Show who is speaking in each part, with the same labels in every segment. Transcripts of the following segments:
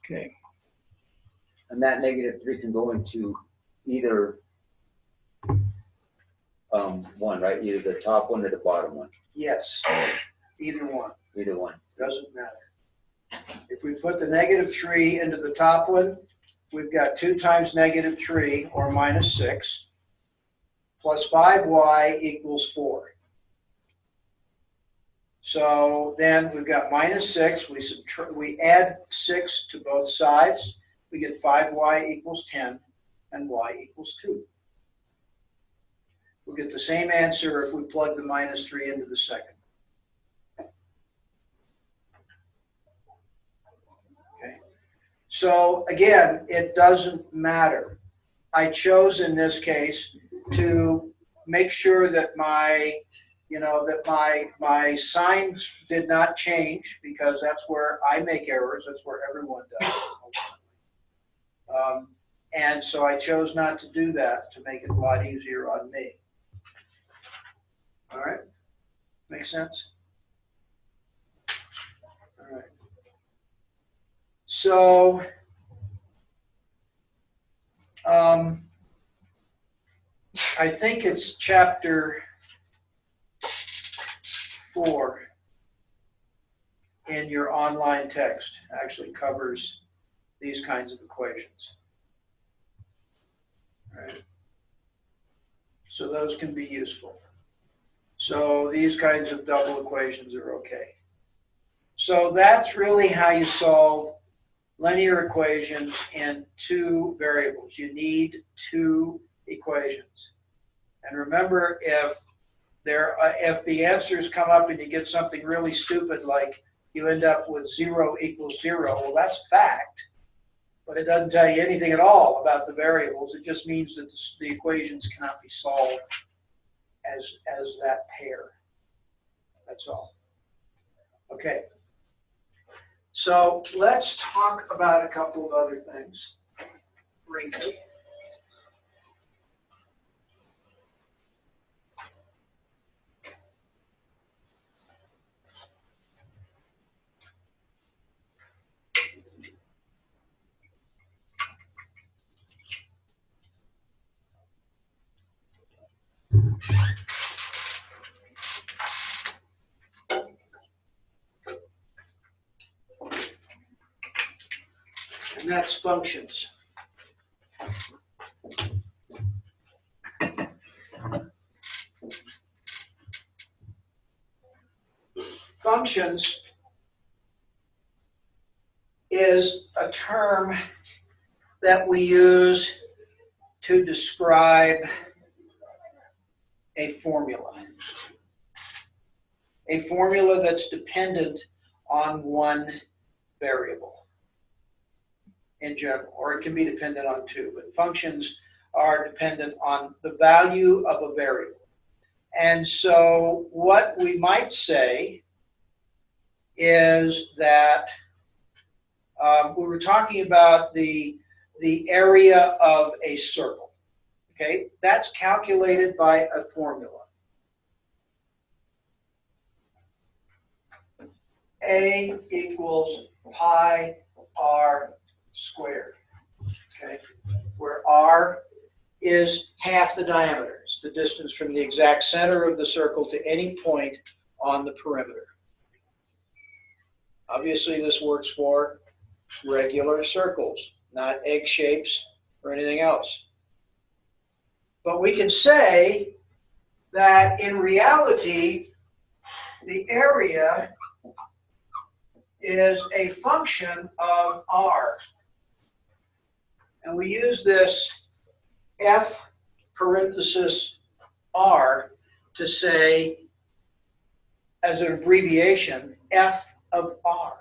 Speaker 1: Okay.
Speaker 2: And that -3 can go into either one, right? Either the top one or the bottom one.
Speaker 3: Yes, either one.
Speaker 2: Either one.
Speaker 3: Doesn't matter. If we put the -3 into the top one, we've got 2 times -3, or -6, plus 5y equals 4. So then we've got -6. We add 6 to both sides. We get 5y equals 10, and y equals 2. We'll get the same answer if we plug the -3 into the second. Okay. So again, it doesn't matter. I chose in this case to make sure that my signs did not change, because that's where I make errors. That's where everyone does. And so I chose not to do that to make it a lot easier on me. All right, make sense? All right. So, I think it's chapter 4 in your online text actually covers these kinds of equations. All right. So those can be useful. So these kinds of double equations are okay. So that's really how you solve linear equations in 2 variables. You need 2 equations. And remember, if the answers come up and you get something really stupid, like you end up with 0 equals 0, well, that's a fact. But it doesn't tell you anything at all about the variables. It just means that the equations cannot be solved as that pair. That's all. Okay. So let's talk about a couple of other things briefly. And that's functions. Functions is a term that we use to describe a formula. A formula that's dependent on one variable in general, or it can be dependent on 2, but functions are dependent on the value of a variable. And so what we might say is that we were talking about the area of a circle. Okay, that's calculated by a formula. A equals pi r squared. Okay, where r is half the diameter. It's the distance from the exact center of the circle to any point on the perimeter. Obviously, this works for regular circles, not egg shapes or anything else. But we can say that in reality, the area is a function of r. And we use this f parenthesis r to say, as an abbreviation, f of r.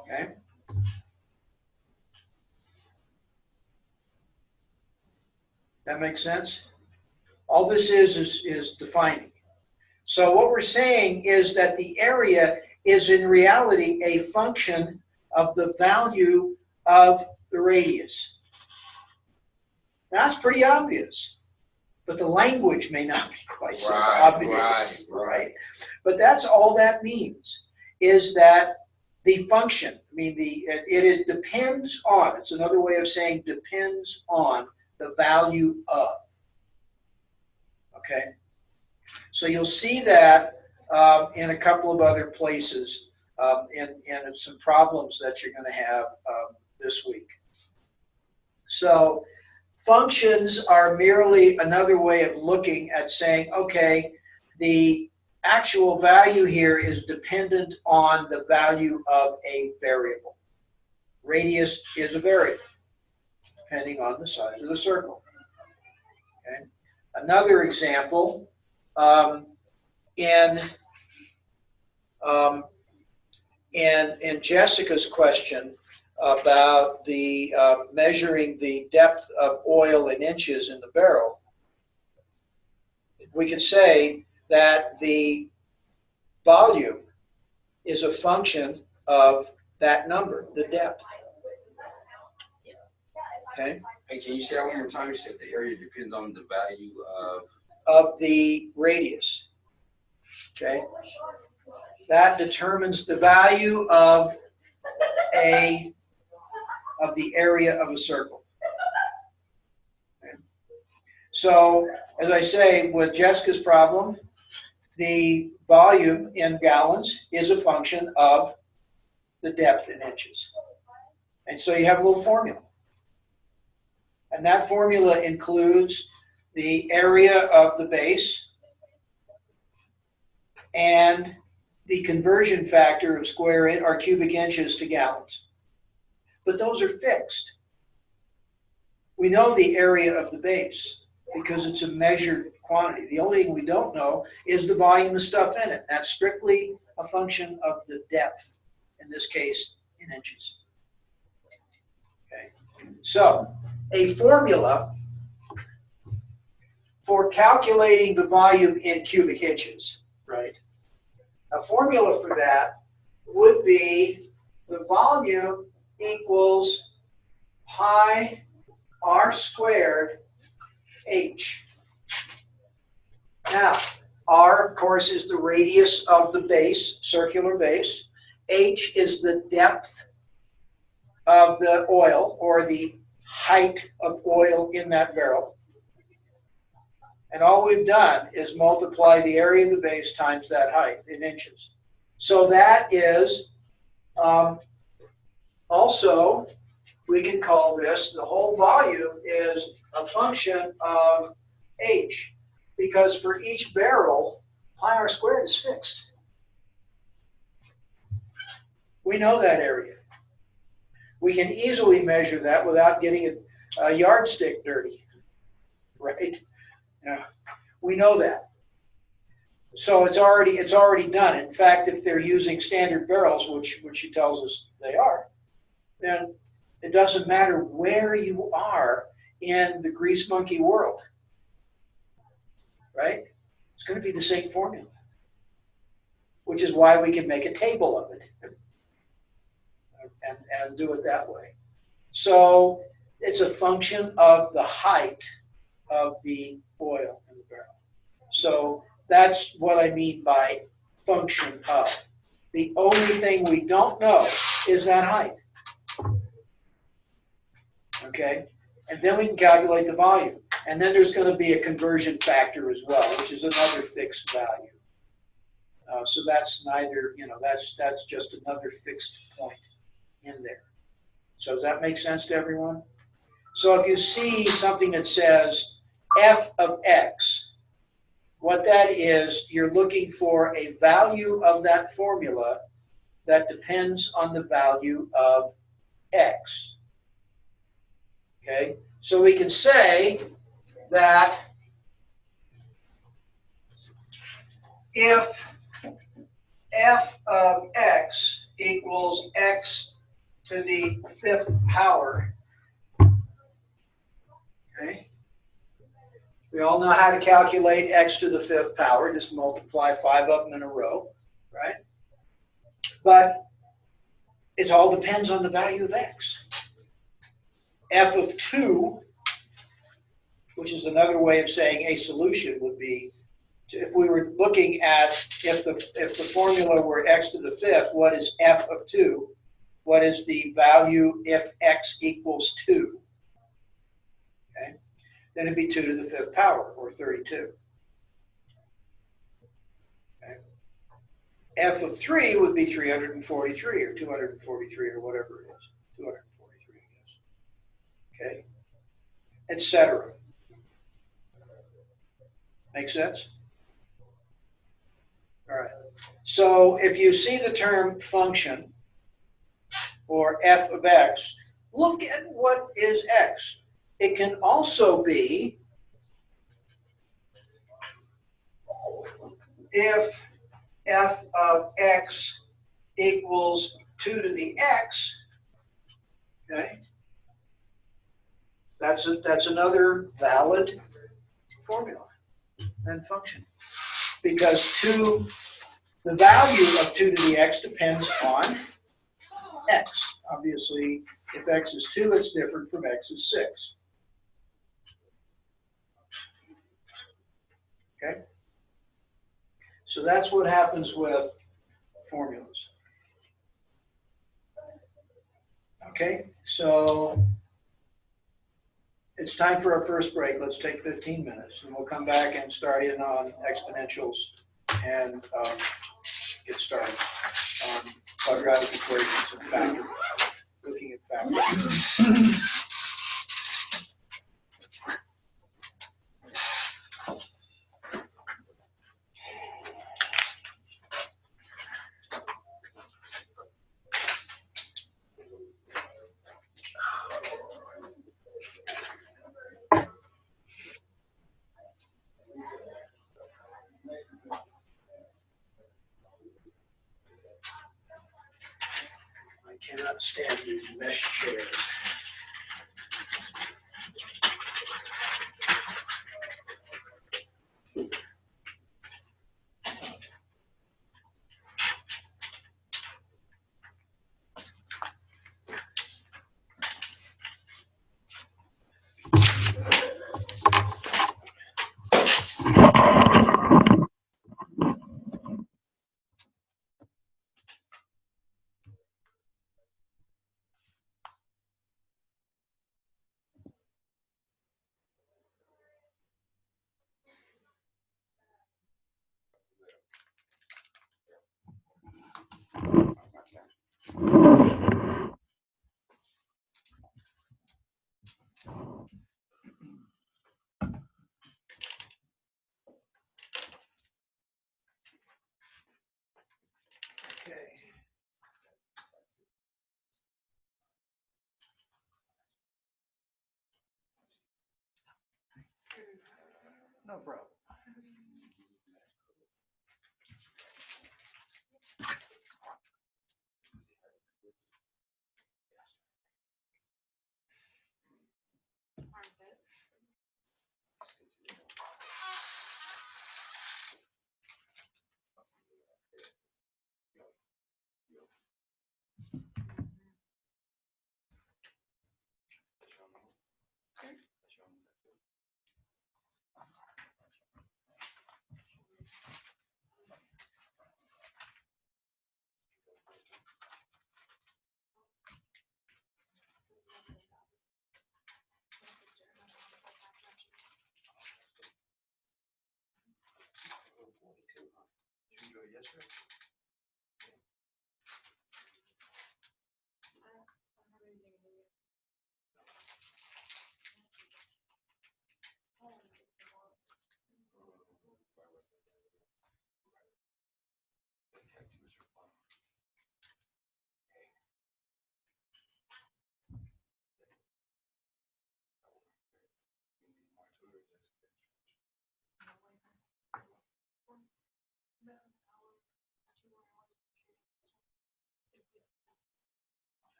Speaker 3: Okay? That makes sense? All this is defining. So what we're saying is that the area is in reality a function of the value of the radius. Now, that's pretty obvious, but the language may not be quite so obvious, right? But that's all that means, is that the function, mean, it depends on, it's another way of saying depends on the value of. Okay? So you'll see that in a couple of other places and some problems that you're going to have this week. So functions are merely another way of looking at saying, okay, the actual value here is dependent on the value of a variable. Radius is a variable, depending on the size of the circle. Okay. Another example, in Jessica's question about the measuring the depth of oil in inches in the barrel, we could say that the volume is a function of that number, the depth. Okay.
Speaker 1: Hey, can you say that one more time? You said the area depends on the value
Speaker 3: of the radius. Okay. That determines the value of the area of a circle. Okay. So, as I say, with Jessica's problem, the volume in gallons is a function of the depth in inches. And so you have a little formula. And that formula includes the area of the base and the conversion factor of or cubic inches to gallons. But those are fixed. We know the area of the base because it's a measured quantity. The only thing we don't know is the volume of stuff in it. That's strictly a function of the depth, in this case, in inches. Okay. So, a formula for calculating the volume in cubic inches, right? A formula for that would be the volume equals pi r squared h. Now, r, of course, is the radius of the base, circular base. H is the depth of the oil, or the height of oil in that barrel. And all we've done is multiply the area of the base times that height in inches. So that is also, we can call this, the whole volume is a function of h, because for each barrel, pi r squared is fixed. We know that area. We can easily measure that without getting a yardstick dirty, right? Yeah, we know that. So it's already done. In fact, if they're using standard barrels, which she tells us they are, then it doesn't matter where you are in the grease monkey world, right? It's going to be the same formula, which is why we can make a table of it and do it that way. So it's a function of the height of the oil in the barrel. So that's what I mean by function of. The only thing we don't know is that height. Okay? And then we can calculate the volume. And then there's going to be a conversion factor as well, which is another fixed value. So that's neither, that's just another fixed point in there. So does that make sense to everyone? So if you see something that says f of x, what that is, you're looking for a value of that formula that depends on the value of x. Okay, so we can say that if f of x equals x to the 5th power, okay, we all know how to calculate x to the 5th power, just multiply 5 of them in a row, right? But it all depends on the value of x. F of 2, which is another way of saying a solution, would be, if we were looking at if the formula were x to the 5th, what is f of 2? what is the value if x equals 2? Okay, then it'd be 2 to the 5th power, or 32. Okay. F of 3 would be 343, or 243, or whatever it is. 243, I guess. Okay, etc. Make sense? All right. So if you see the term function, or f of x, look at what is x. It can also be if f of x equals 2 to the x, okay? That's another valid formula and function. Because the value of 2 to the x depends on x. Obviously, if x is 2, it's different from x is 6. Okay? So that's what happens with formulas. Okay, so it's time for our first break. Let's take 15 minutes, and we'll come back and start in on exponentials and get started on quadratic equations and factors, looking at factors. I cannot stand these mesh chairs. Okay. No problem.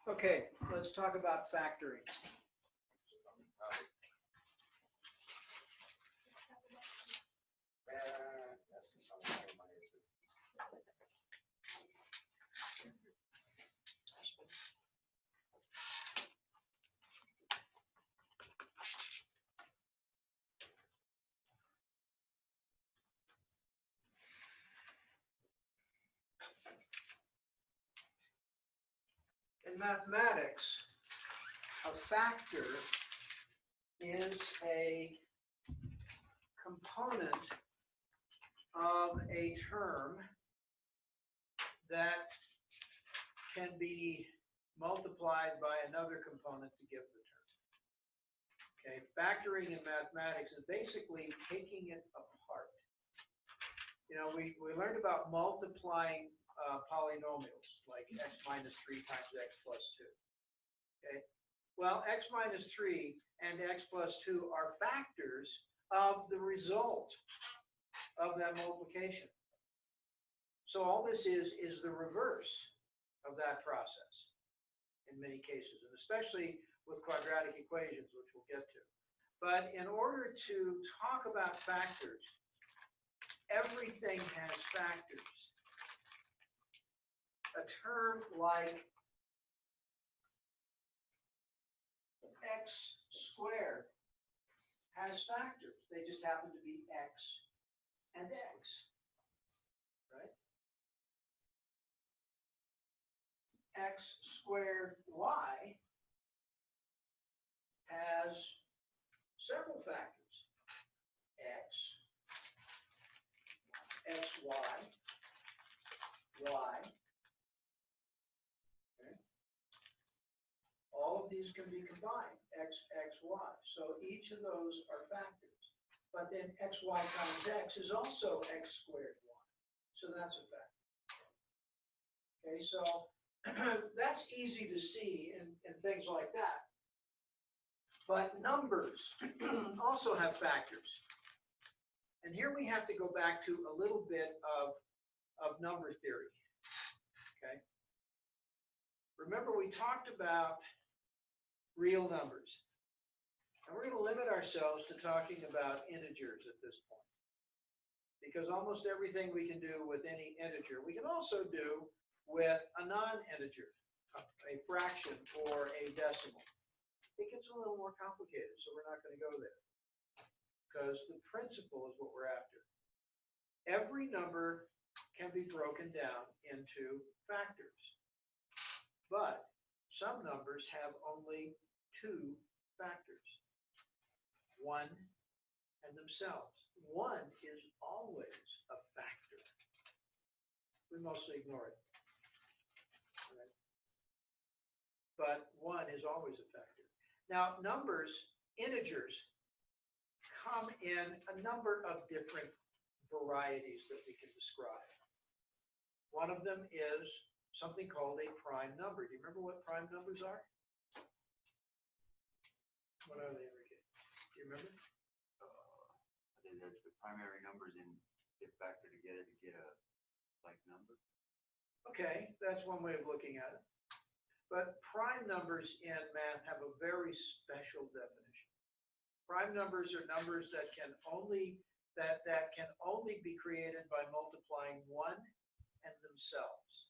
Speaker 3: Okay, let's talk about factoring.
Speaker 1: That's the song I might have said.
Speaker 3: In mathematics, a factor is a component of a term that can be multiplied by another component to give the term. Okay, factoring in mathematics is basically taking it apart. You know, we learned about multiplying polynomials, like x minus 3 times x plus 2. Okay, well, x minus 3 and x plus 2 are factors of the result of that multiplication. So all this is the reverse of that process in many cases, and especially with quadratic equations, which we'll get to. But in order to talk about factors, everything has factors. A term like x squared has factors. They just happen to be x and x, right? X squared y has several factors. X, y, y. Okay. All of these can be combined, x, y. So each of those are factors. But then xy times x is also x squared y. So that's a factor. Okay, so that's easy to see in things like that. But numbers also have factors. And here we have to go back to a little bit of number theory. Okay. Remember, we talked about real numbers. And we're going to limit ourselves to talking about integers at this point. Because almost everything we can do with any integer, we can also do with a non-integer, a fraction or a decimal. It gets a little more complicated, so we're not going to go there. Because the principle is what we're after. Every number can be broken down into factors. But some numbers have only two factors. One and themselves. One is always a factor. We mostly ignore it. Right? But one is always a factor. Now, numbers, integers, come in a number of different varieties that we can describe. One of them is something called a prime number. Do you remember what prime numbers are? What are they, Enrique? Do you remember?
Speaker 4: The primary numbers and get factor together to get a like number.
Speaker 3: Okay, that's one way of looking at it. But prime numbers in math have a very special definition. Prime numbers are numbers that can only be created by multiplying one and themselves.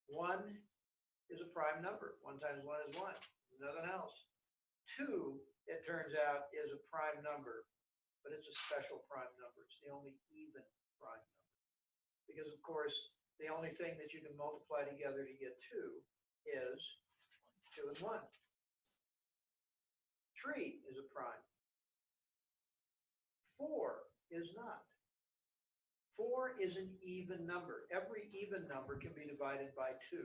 Speaker 3: One is a prime number. 1 times 1 is 1. Nothing else. 2, it turns out, is a prime number, but it's a special prime number. It's the only even prime number. Because, of course, the only thing that you can multiply together to get 2 is 2 and 1. 3 is a prime. 4 is not. 4 is an even number. Every even number can be divided by 2,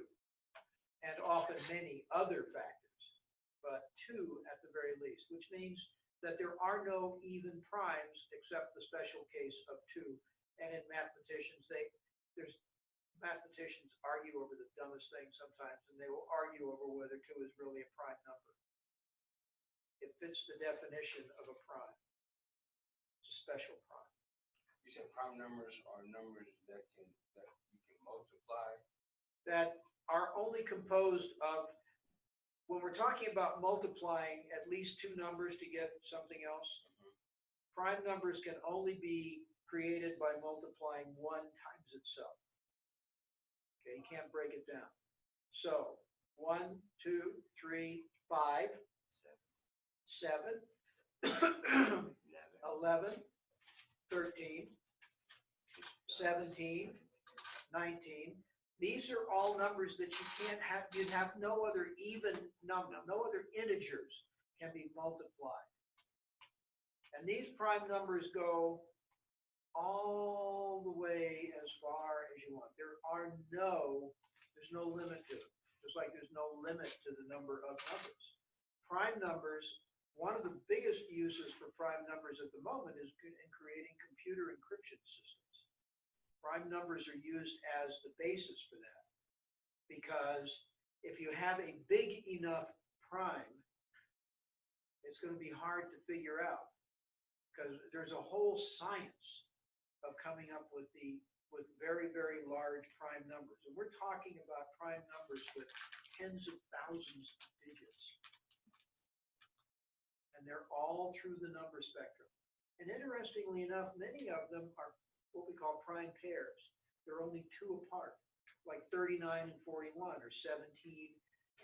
Speaker 3: and often many other factors, but 2 at the very least, which means that there are no even primes except the special case of 2. And in mathematicians, mathematicians argue over the dumbest things sometimes, and they will argue over whether 2 is really a prime number. It fits the definition of a prime. It's a special prime.
Speaker 1: You said prime numbers are numbers that you can multiply.
Speaker 3: That are only composed of, when we're talking about multiplying at least two numbers to get something else, prime numbers can only be created by multiplying 1 times itself. Okay, you can't break it down. So 1, 2, 3, 5, 7, 11, 13, 17, 19. These are all numbers that you can't have, you'd have no other even number, no other integers can be multiplied. And these prime numbers go all the way as far as you want. There's no limit to it. Just like there's no limit to the number of numbers. Prime numbers, one of the biggest uses for prime numbers at the moment is in creating computer encryption systems. Prime numbers are used as the basis for that. Because if you have a big enough prime, it's going to be hard to figure out. Because there's a whole science of coming up with very, very large prime numbers. And we're talking about prime numbers with tens of thousands of digits. And they're all through the number spectrum. And interestingly enough, many of them are what we call prime pairs. They're only 2 apart, like 39 and 41, or 17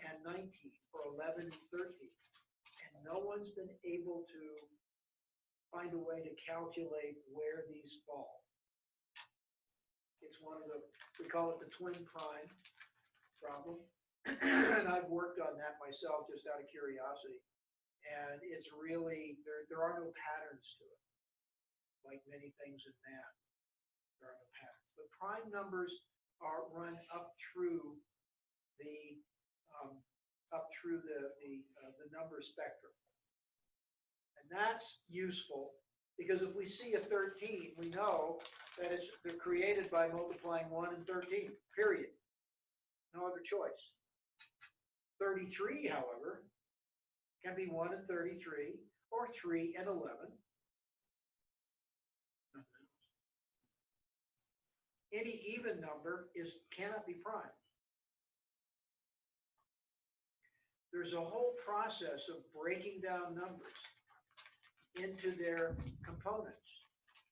Speaker 3: and 19, or 11 and 13. And no one's been able to find a way to calculate where these fall. It's one of the, we call it the twin prime problem. And I've worked on that myself just out of curiosity. And it's really, there are no patterns to it. Like many things in math, there are no patterns. But prime numbers are run up through the number spectrum. And that's useful because if we see a 13, we know that they're created by multiplying 1 and 13, period. No other choice. 33, however, can be 1 and 33, or 3 and 11. Any even number cannot be prime. There's a whole process of breaking down numbers into their components.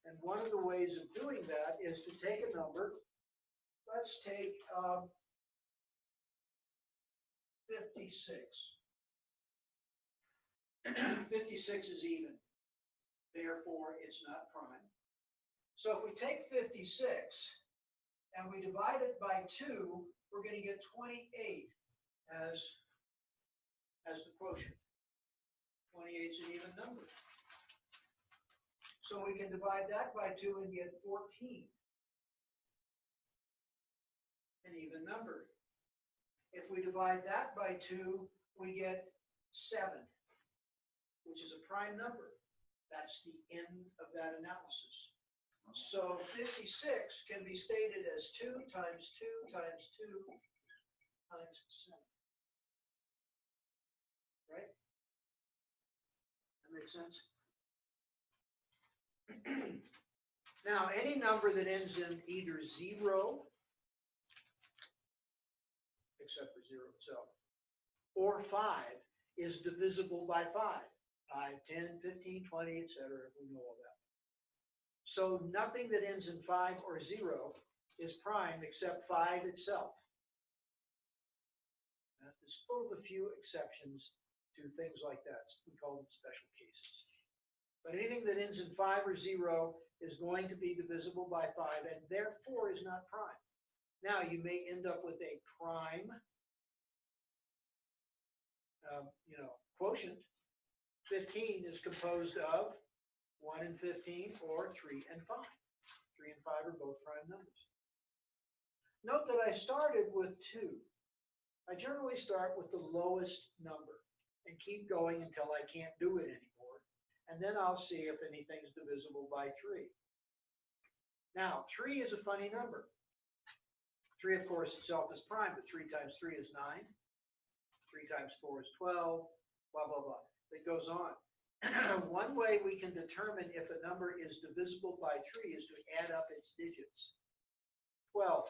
Speaker 3: And one of the ways of doing that is to take a number. Let's take 56. 56 is even. Therefore, it's not prime. So if we take 56 and we divide it by 2, we're going to get 28 as the quotient. 28 is an even number. So we can divide that by 2 and get 14. An even number. If we divide that by 2, we get 7, which is a prime number. That's the end of that analysis. So 56 can be stated as 2 times 2 times 2 times 7. Right? That makes sense? Now, any number that ends in either 0, except for 0 itself, or 5 is divisible by 5. 5, 10, 15, 20, etc. We know all that. So nothing that ends in 5 or 0 is prime except 5 itself. That is full of a few exceptions to things like that. We call them special cases. But anything that ends in 5 or 0 is going to be divisible by 5 and therefore is not prime. Now you may end up with a prime quotient. 15 is composed of 1 and 15 or 3 and 5. 3 and 5 are both prime numbers. Note that I started with 2. I generally start with the lowest number and keep going until I can't do it anymore. And then I'll see if anything's divisible by 3. Now, 3 is a funny number. 3, of course, itself is prime, but 3 times 3 is 9. 3 times 4 is 12, blah, blah, blah. It goes on. One way we can determine if a number is divisible by 3 is to add up its digits. 12,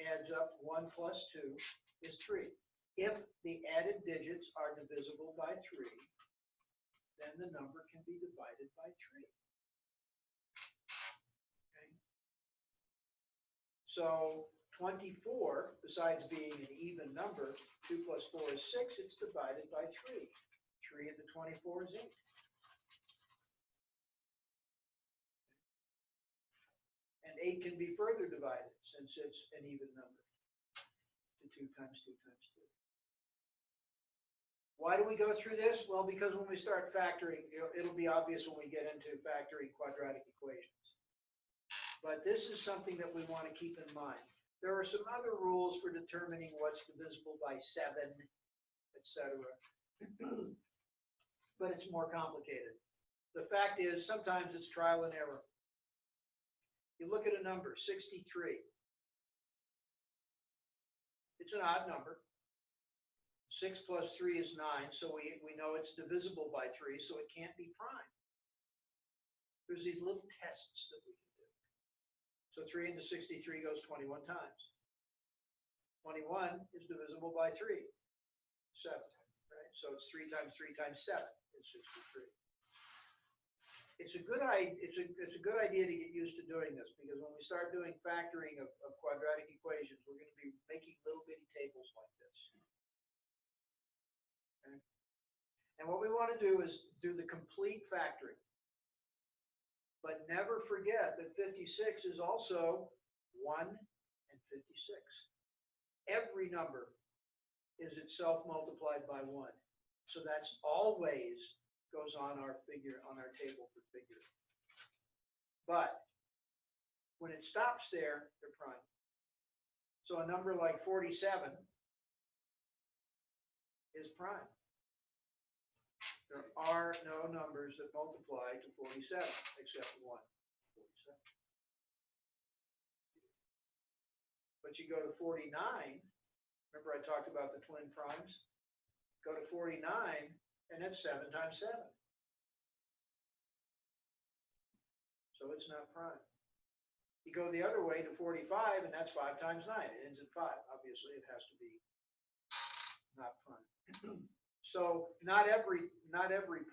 Speaker 3: adds up, 1 plus 2 is 3. If the added digits are divisible by 3, then the number can be divided by 3. Okay? So 24, besides being an even number, 2 plus 4 is 6, it's divided by 3. 3 into 24 is 8. And 8 can be further divided since it's an even number to 2 times 2 times 2. Why do we go through this? Well, because when we start factoring, it'll be obvious when we get into factoring quadratic equations. But this is something that we want to keep in mind. There are some other rules for determining what's divisible by 7, etc. But it's more complicated. The fact is, sometimes it's trial and error. You look at a number, 63. It's an odd number. 6 plus 3 is 9, so we know it's divisible by 3, so it can't be prime. There's these little tests that we can do. So 3 into 63 goes 21 times. 21 is divisible by 3, 7, right? So it's 3 times 3 times 7 is 63. It's a good idea to get used to doing this, because when we start doing factoring of quadratic equations, we're going to be making little bitty tables like this. Okay? And what we want to do is do the complete factoring. But never forget that 56 is also 1 and 56. Every number is itself multiplied by 1. So that's always goes on our figure, on our table for figure. But when it stops there, they're prime. So a number like 47 is prime. There are no numbers that multiply to 47 except 1. 47. But you go to 49, remember I talked about the twin primes? Go to 49, and that's 7 times 7. So it's not prime. You go the other way to 45, and that's 5 times 9. It ends in 5. Obviously, it has to be not prime. So not every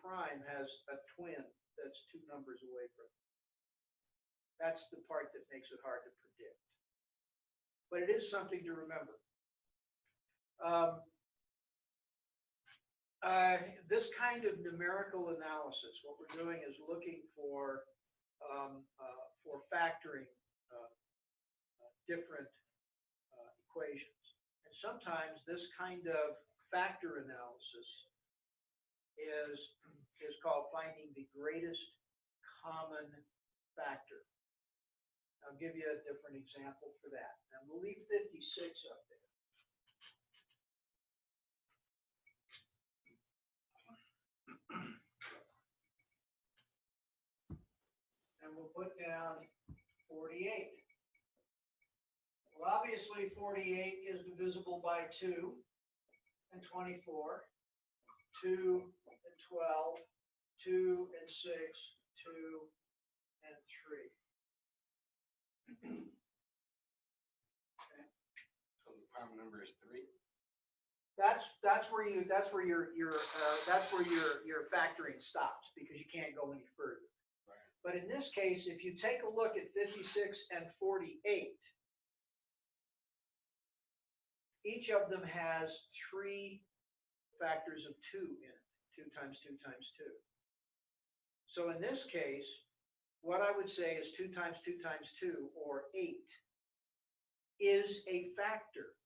Speaker 3: prime has a twin that's 2 numbers away from it. That's the part that makes it hard to predict. But it is something to remember. This kind of numerical analysis, what we're doing is looking for factoring different equations. And sometimes this kind of factor analysis is called finding the greatest common factor. I'll give you a different example for that. And we'll leave 56 up there. And we'll put down 48. Well, obviously 48 is divisible by 2 and 24, 2 and 12, 2 and 6, 2 and 3. Okay.
Speaker 1: So the prime number is 3.
Speaker 3: That's where your factoring stops, because you can't go any further.
Speaker 1: Right.
Speaker 3: But in this case, if you take a look at 56 and 48, each of them has 3 factors of 2 in it, 2 times 2 times 2. So in this case, what I would say is 2 times 2 times 2, or 8, is a factor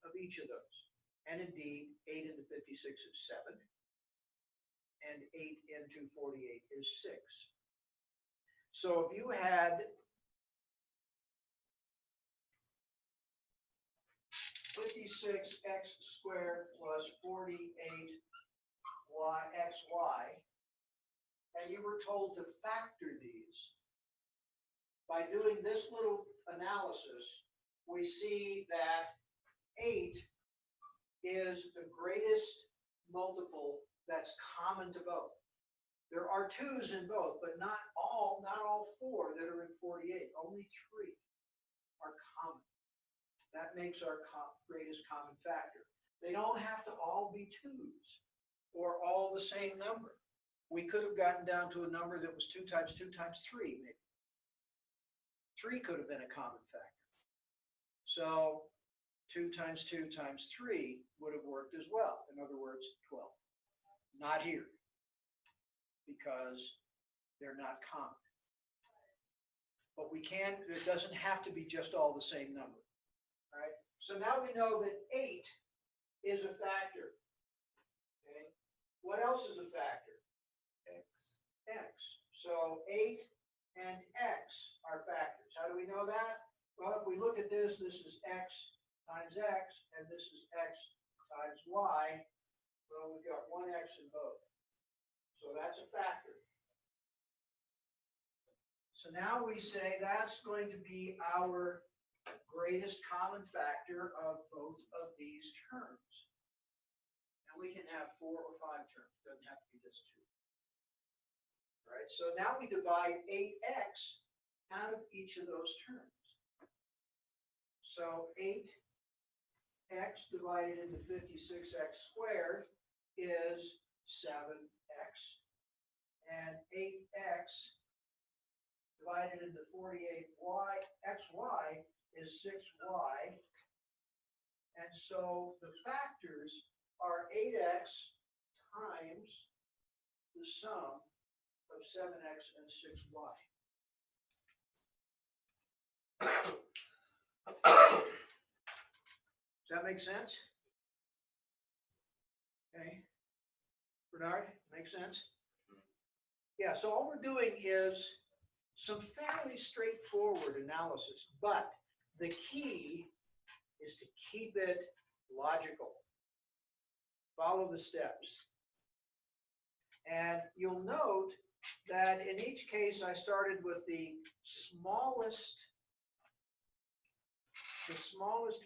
Speaker 3: of each of those. And indeed, 8 into 56 is 7, and 8 into 48 is 6. So if you had 56x squared plus 48xy, and you were told to factor these, by doing this little analysis, we see that 8 is the greatest multiple that's common to both. There are 2's in both, but not all 4 that are in 48. Only 3 are common. That makes our greatest common factor. They don't have to all be 2s or all the same number. We could have gotten down to a number that was 2 times 2 times 3, maybe. 3 could have been a common factor. So 2 times 2 times 3 would have worked as well. In other words, 12. Not here, because they're not common. But we can, it doesn't have to be just all the same number. All right, so now we know that 8 is a factor. Okay, what else is a factor?
Speaker 2: X.
Speaker 3: X. So 8 and X are factors. How do we know that? Well, if we look at this, this is X times X, and this is X times Y. Well, we've got one X in both. So that's a factor. So now we say that's going to be our greatest common factor of both of these terms. And we can have 4 or 5 terms. It doesn't have to be just 2. All right, so now we divide 8x out of each of those terms. So 8x divided into 56x squared is 7x. And 8x divided into 48xy is 6y. And so the factors are 8x times the sum of 7x and 6y. Does that make sense? Okay. Bernard, make sense? Yeah, so all we're doing is some fairly straightforward analysis, but the key is to keep it logical. Follow the steps. And you'll note that in each case I started with the smallest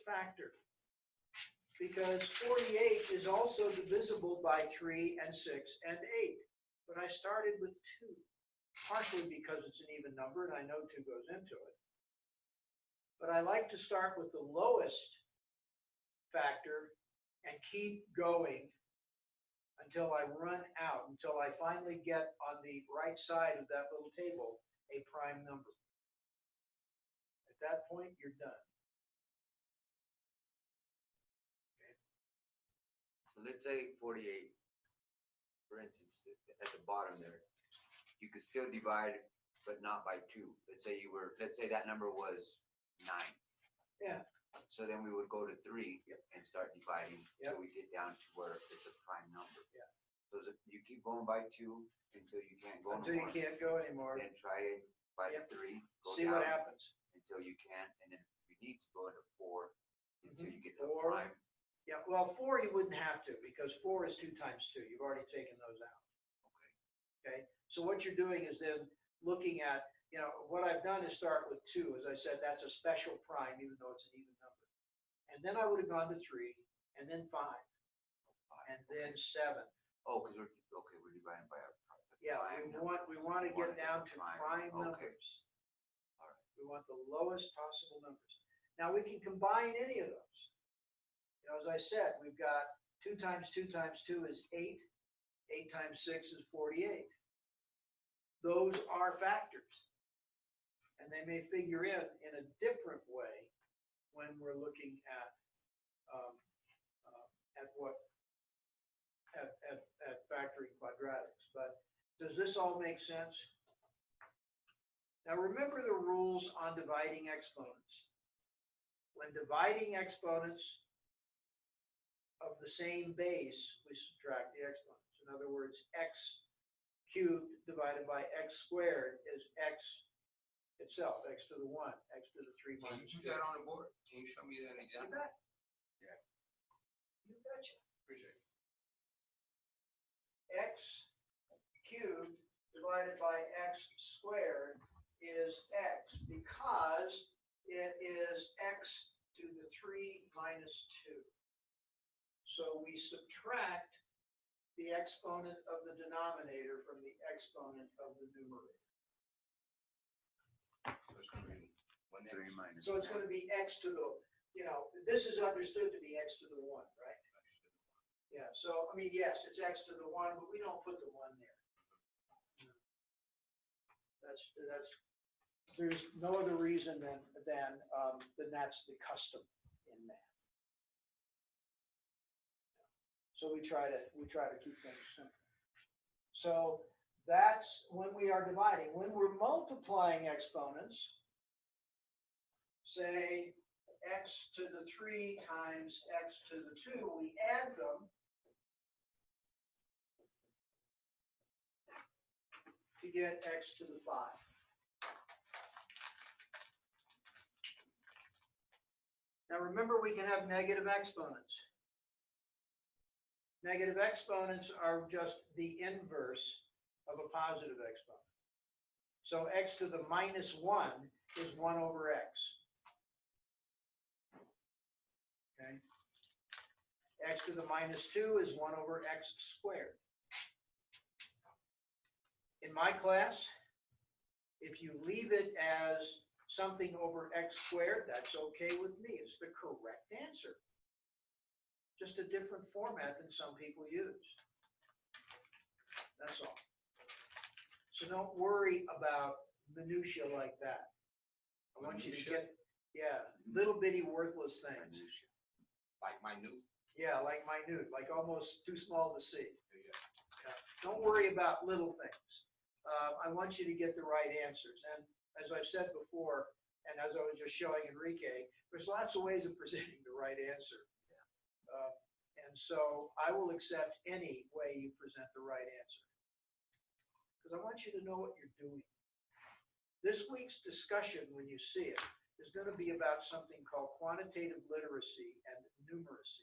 Speaker 3: factor, because 48 is also divisible by 3 and 6 and 8. But I started with 2, partially because it's an even number and I know 2 goes into it. But I like to start with the lowest factor and keep going until I run out, until I finally get on the right side of that little table a prime number. At that point, you're done.
Speaker 4: So let's say 48, for instance, at the bottom there, you could still divide, but not by 2. Let's say that number was 9.
Speaker 3: Yeah.
Speaker 4: So then we would go to 3
Speaker 3: Yep.
Speaker 4: and start dividing
Speaker 3: Yep.
Speaker 4: until we get down to where it's a prime number.
Speaker 3: Yeah.
Speaker 4: So you keep going by 2 until you can't go
Speaker 3: Until you
Speaker 4: anymore.
Speaker 3: can't go anymore.
Speaker 4: Then try it by
Speaker 3: Yep.
Speaker 4: 3. Go
Speaker 3: See
Speaker 4: down
Speaker 3: what happens.
Speaker 4: until you can, and then you need to go to 4 until you get to
Speaker 3: 4.
Speaker 4: prime.
Speaker 3: Yeah, well, 4 you wouldn't have to, because 4 is 2 times 2. You've already taken those out. Okay, so what you're doing is then looking at, what I've done is start with 2. As I said, that's a special prime, even though it's an even number. And then I would have gone to 3, and then 5, and then 7.
Speaker 4: Oh, because we're dividing by a prime.
Speaker 3: Yeah, we want to get down to prime
Speaker 4: Okay.
Speaker 3: numbers.
Speaker 4: All right.
Speaker 3: We want the lowest possible numbers. Now we can combine any of those. As I said, we've got 2 times 2 times 2 is 8. 8 times 6 is 48. Those are factors. And they may figure in a different way when we're looking at factoring quadratics. But does this all make sense? Now remember the rules on dividing exponents. When dividing exponents of the same base, we subtract the exponents. In other words, x cubed divided by x squared is x itself, x to the 1, x to the 3
Speaker 1: Can you
Speaker 3: minus
Speaker 1: put
Speaker 3: 2.
Speaker 1: that on the board? Can you show me that
Speaker 3: You
Speaker 1: example?
Speaker 3: bet.
Speaker 1: Yeah.
Speaker 3: You betcha.
Speaker 1: Appreciate it.
Speaker 3: X cubed divided by x squared is x, because it is x to the 3 minus 2. So we subtract the exponent of the denominator from the exponent of the numerator.
Speaker 1: So it's gonna be 1x.
Speaker 4: 3 minus
Speaker 3: So it's going to be x to the this is understood to be x to the 1, right? Yeah, so, I mean, yes, it's x to the 1, but we don't put the 1 there. There's no other reason than that's the custom in math. So we try to keep things simple. So that's when we are dividing. When we're multiplying exponents, say x to the 3 times x to the 2, we add them to get x to the 5. Now remember, we can have negative exponents. Negative exponents are just the inverse of a positive exponent. So x to the minus 1 is 1 over x. Okay. X to the minus 2 is 1 over x squared. In my class, if you leave it as something over x squared, that's okay with me. It's the correct answer. Just a different format than some people use. That's all. So don't worry about minutia like that. I want you to get, little bitty worthless things.
Speaker 1: Minutia. Like minute.
Speaker 3: Yeah, like minute, like almost too small to see. Yeah. Don't worry about little things. I want you to get the right answers. And as I've said before, and as I was just showing Enrique, there's lots of ways of presenting the right answer. And so I will accept any way you present the right answer, because I want you to know what you're doing. This week's discussion, when you see it, is going to be about something called quantitative literacy and numeracy.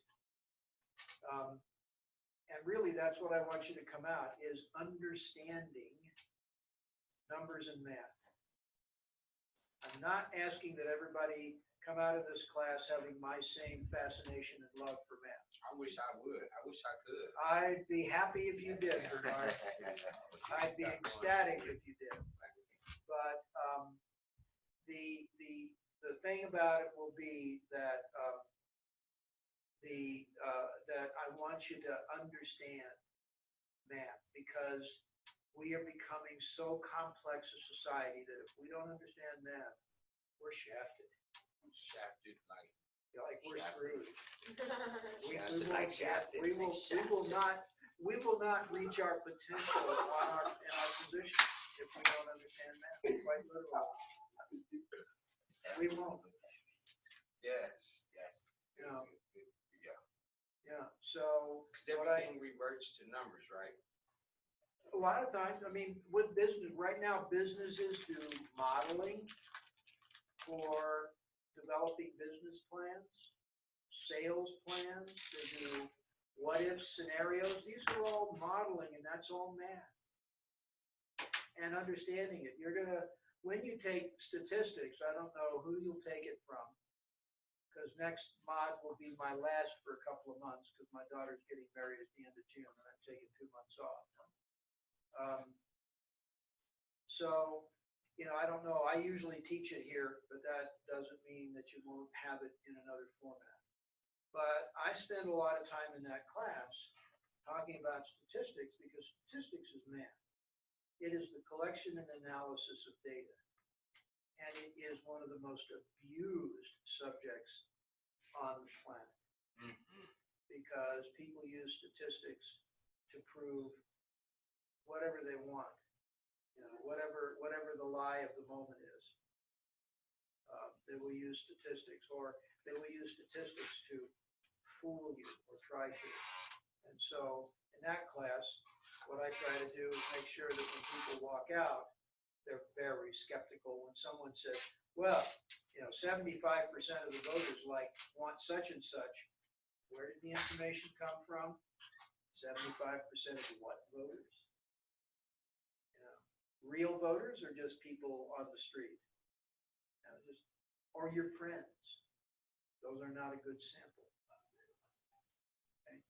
Speaker 3: And really, that's what I want you to come out, is understanding numbers and math. I'm not asking that everybody come out of this class having my same fascination and love for math.
Speaker 1: I wish I would. I wish I could.
Speaker 3: I'd be happy if you did, Bernard. I'd be ecstatic if you did. But the thing about it will be that that I want you to understand math, because we are becoming so complex a society that if we don't understand math, we're shafted.
Speaker 1: Shafted like
Speaker 3: We're screwed.
Speaker 4: Shafted like shafted.
Speaker 3: We will not reach our potential in our position if we don't understand math. Quite literally, we won't.
Speaker 1: Yes.
Speaker 3: Yeah.
Speaker 1: Yeah.
Speaker 3: Yeah. So
Speaker 1: Because everything reverts to numbers, right?
Speaker 3: a lot of times, I mean, with business right now, businesses do modeling for developing business plans, sales plans, they do what if scenarios. These are all modeling, and that's all math. And understanding it. When you take statistics, I don't know who you'll take it from, because next mod will be my last for a couple of months, because my daughter's getting married at the end of June, and I'm taking 2 months off. So, I don't know. I usually teach it here, but that doesn't mean that you won't have it in another format. But I spend a lot of time in that class talking about statistics, because statistics is math. It is the collection and analysis of data. And it is one of the most abused subjects on the planet, because people use statistics to prove whatever they want. Whatever the lie of the moment is. They will use statistics, or they will use statistics to fool you or try to. And so in that class, what I try to do is make sure that when people walk out, they're very skeptical when someone says, well, 75% of the voters want such and such. Where did the information come from? 75% of what voters? Real voters, or just people on the street? Or your friends. Those are not a good sample. Okay.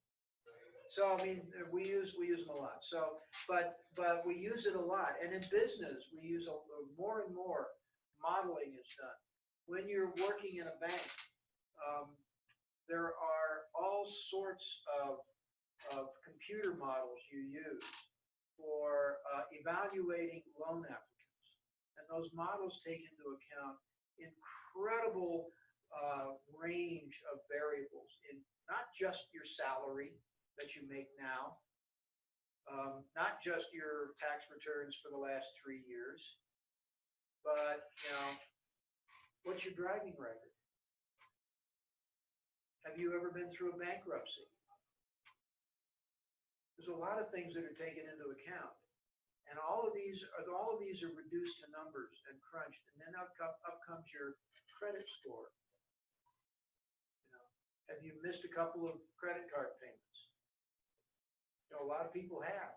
Speaker 3: So I mean, we use them a lot. So, but we use it a lot, and in business, we use more and more. Modeling is done. When you're working in a bank, there are all sorts of computer models you use for evaluating loan applicants. And those models take into account incredible range of variables in not just your salary that you make now, not just your tax returns for the last 3 years, but what's your driving record? Have you ever been through a bankruptcy? There's a lot of things that are taken into account. And all of these are reduced to numbers and crunched, and then up comes your credit score. Have you missed a couple of credit card payments? A lot of people have.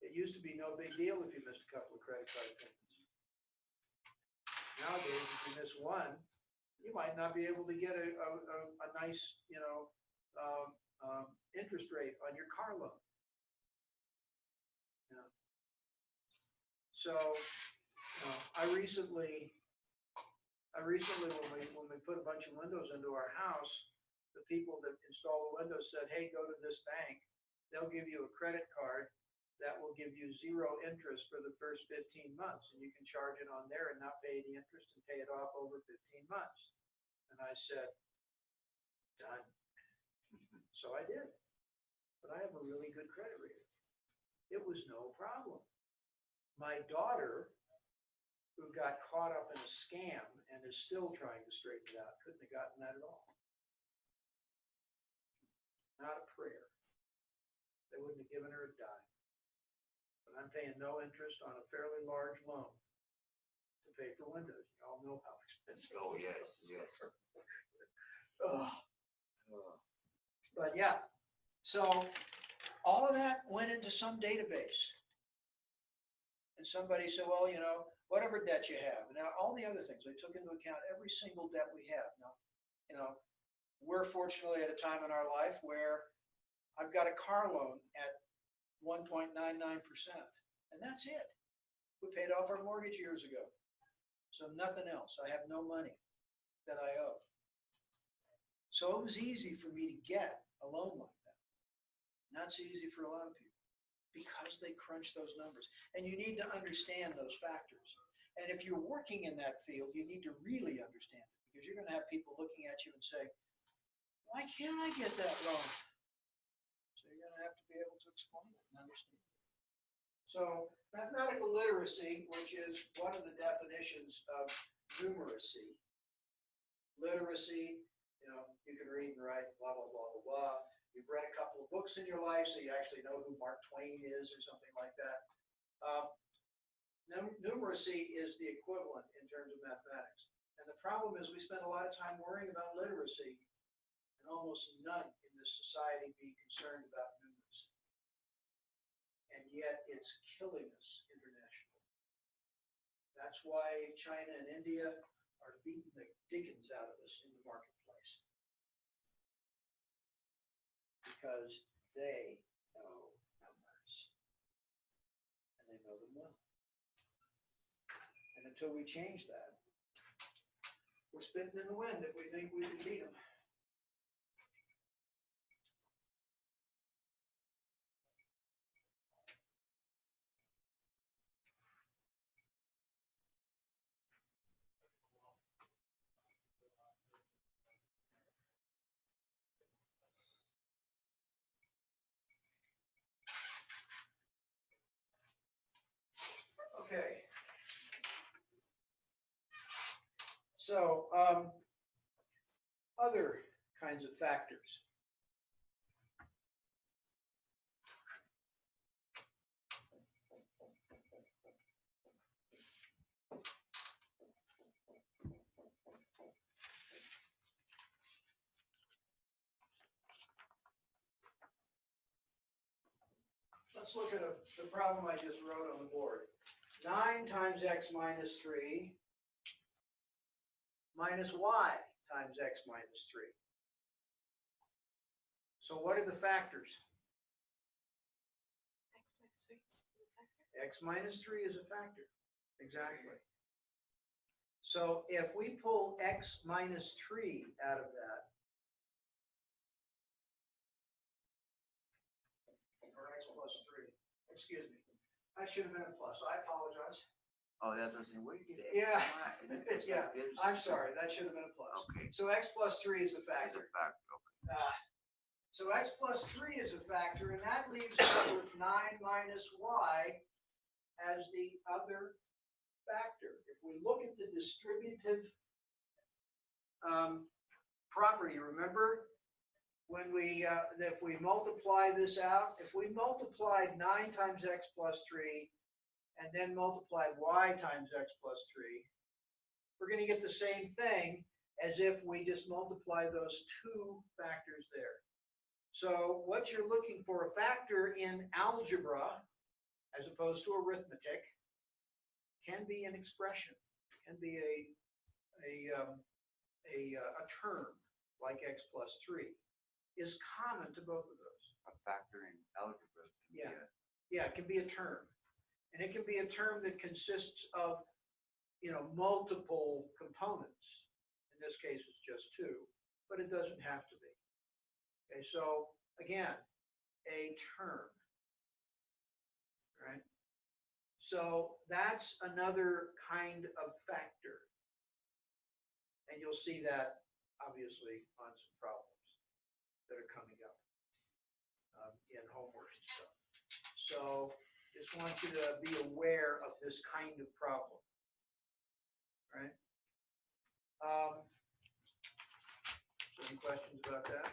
Speaker 3: It used to be no big deal if you missed a couple of credit card payments. Nowadays, if you miss one, you might not be able to get a nice, interest rate on your car loan. So, I recently, when we put a bunch of windows into our house, the people that install the windows said, "Hey, go to this bank. They'll give you a credit card that will give you 0 interest for the first 15 months, and you can charge it on there and not pay the interest and pay it off over 15 months." And I said, "Done." So I did. But I have a really good credit rating. It was no problem. My daughter, who got caught up in a scam and is still trying to straighten it out, couldn't have gotten that at all. Not a prayer. They wouldn't have given her a dime. But I'm paying no interest on a fairly large loan to pay for windows. You all know how expensive.
Speaker 4: Oh, yes, yes.
Speaker 3: But yeah, so all of that went into some database. And somebody said, well, whatever debt you have. Now, all the other things, I took into account every single debt we have. Now, we're fortunately at a time in our life where I've got a car loan at 1.99%, and that's it. We paid off our mortgage years ago. So nothing else. I have no money that I owe. So it was easy for me to get a loan like that. Not so easy for a lot of people because they crunch those numbers. And you need to understand those factors. And if you're working in that field, you need to really understand it because you're going to have people looking at you and say, why can't I get that loan? So you're going to have to be able to explain it and understand it. So mathematical literacy, which is one of the definitions of numeracy. Literacy, you can read and write, blah, blah, blah, blah, blah. You've read a couple of books in your life, so you actually know who Mark Twain is or something like that. Numeracy is the equivalent in terms of mathematics. And the problem is we spend a lot of time worrying about literacy and almost none in this society being concerned about numeracy. And yet it's killing us internationally. That's why China and India are beating the dickens out of us in the marketplace. Because they know numbers. And they know them well. And until we change that, we're spitting in the wind if we think we can beat them. Okay. So, other kinds of factors. Let's look at the problem I just wrote on the board. 9 times x minus 3 minus y times x minus 3. So what are the factors?
Speaker 5: X minus 3 is a factor.
Speaker 3: X minus 3 is a factor. Exactly. So if we pull x minus 3 out of that, or x plus 3, excuse me, that should have been a plus, I apologize.
Speaker 4: Oh, that's what I'm saying, where do you get X?
Speaker 3: Yeah.
Speaker 4: from? It's
Speaker 3: Yeah,
Speaker 4: like this.
Speaker 3: I'm sorry, that should have been a plus.
Speaker 4: Okay,
Speaker 3: So x plus 3 is a
Speaker 4: it's
Speaker 3: factor.
Speaker 4: a factor, okay.
Speaker 3: So x plus 3 is a factor, and that leaves us with 9 minus y as the other factor. If we look at the distributive property, remember when we, if we multiply this out, if we multiplied 9 times x plus 3 and then multiplied y times x plus 3, we're going to get the same thing as if we just multiply those two factors there. So what you're looking for, a factor in algebra, as opposed to arithmetic, can be an expression, can be a term like x plus 3, is common to both of those.
Speaker 4: A factor in algebra. can be
Speaker 3: Yeah.
Speaker 4: a-
Speaker 3: Yeah, it can be a term. And it can be a term that consists of, multiple components. In this case, it's just two, but it doesn't have to be. Okay, so again, a term. Right? So that's another kind of factor. And you'll see that obviously on some problems that are coming up in homework and stuff. So just want you to be aware of this kind of problem. Right? So any questions about that?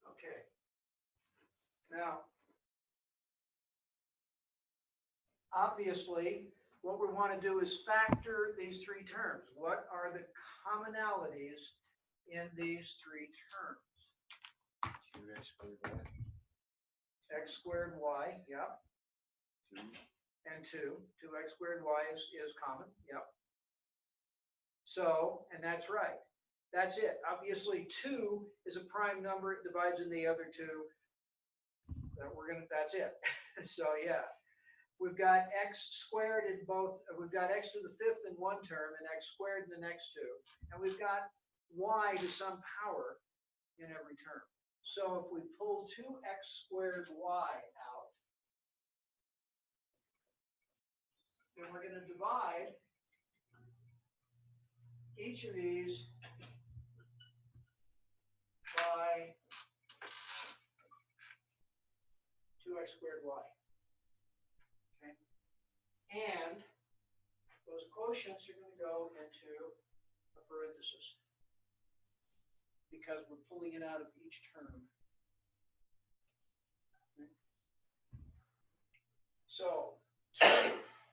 Speaker 3: Okay. Now, obviously, what we want to do is factor these three terms. What are the commonalities in these three terms?
Speaker 4: 2x squared y,
Speaker 3: X squared y, yep,
Speaker 4: 2,
Speaker 3: and 2. 2x squared y is common, yep. So, and that's right. That's it. Obviously, 2 is a prime number. It divides in the other two. That's it. So, yeah. We've got x squared in both, we've got x to the 5th in one term and x squared in the next two. And we've got y to some power in every term. So if we pull 2x squared y out, then we're going to divide each of these by 2x squared y. Okay? And those quotients are going to go into a parenthesis because we're pulling it out of each term. Okay? So,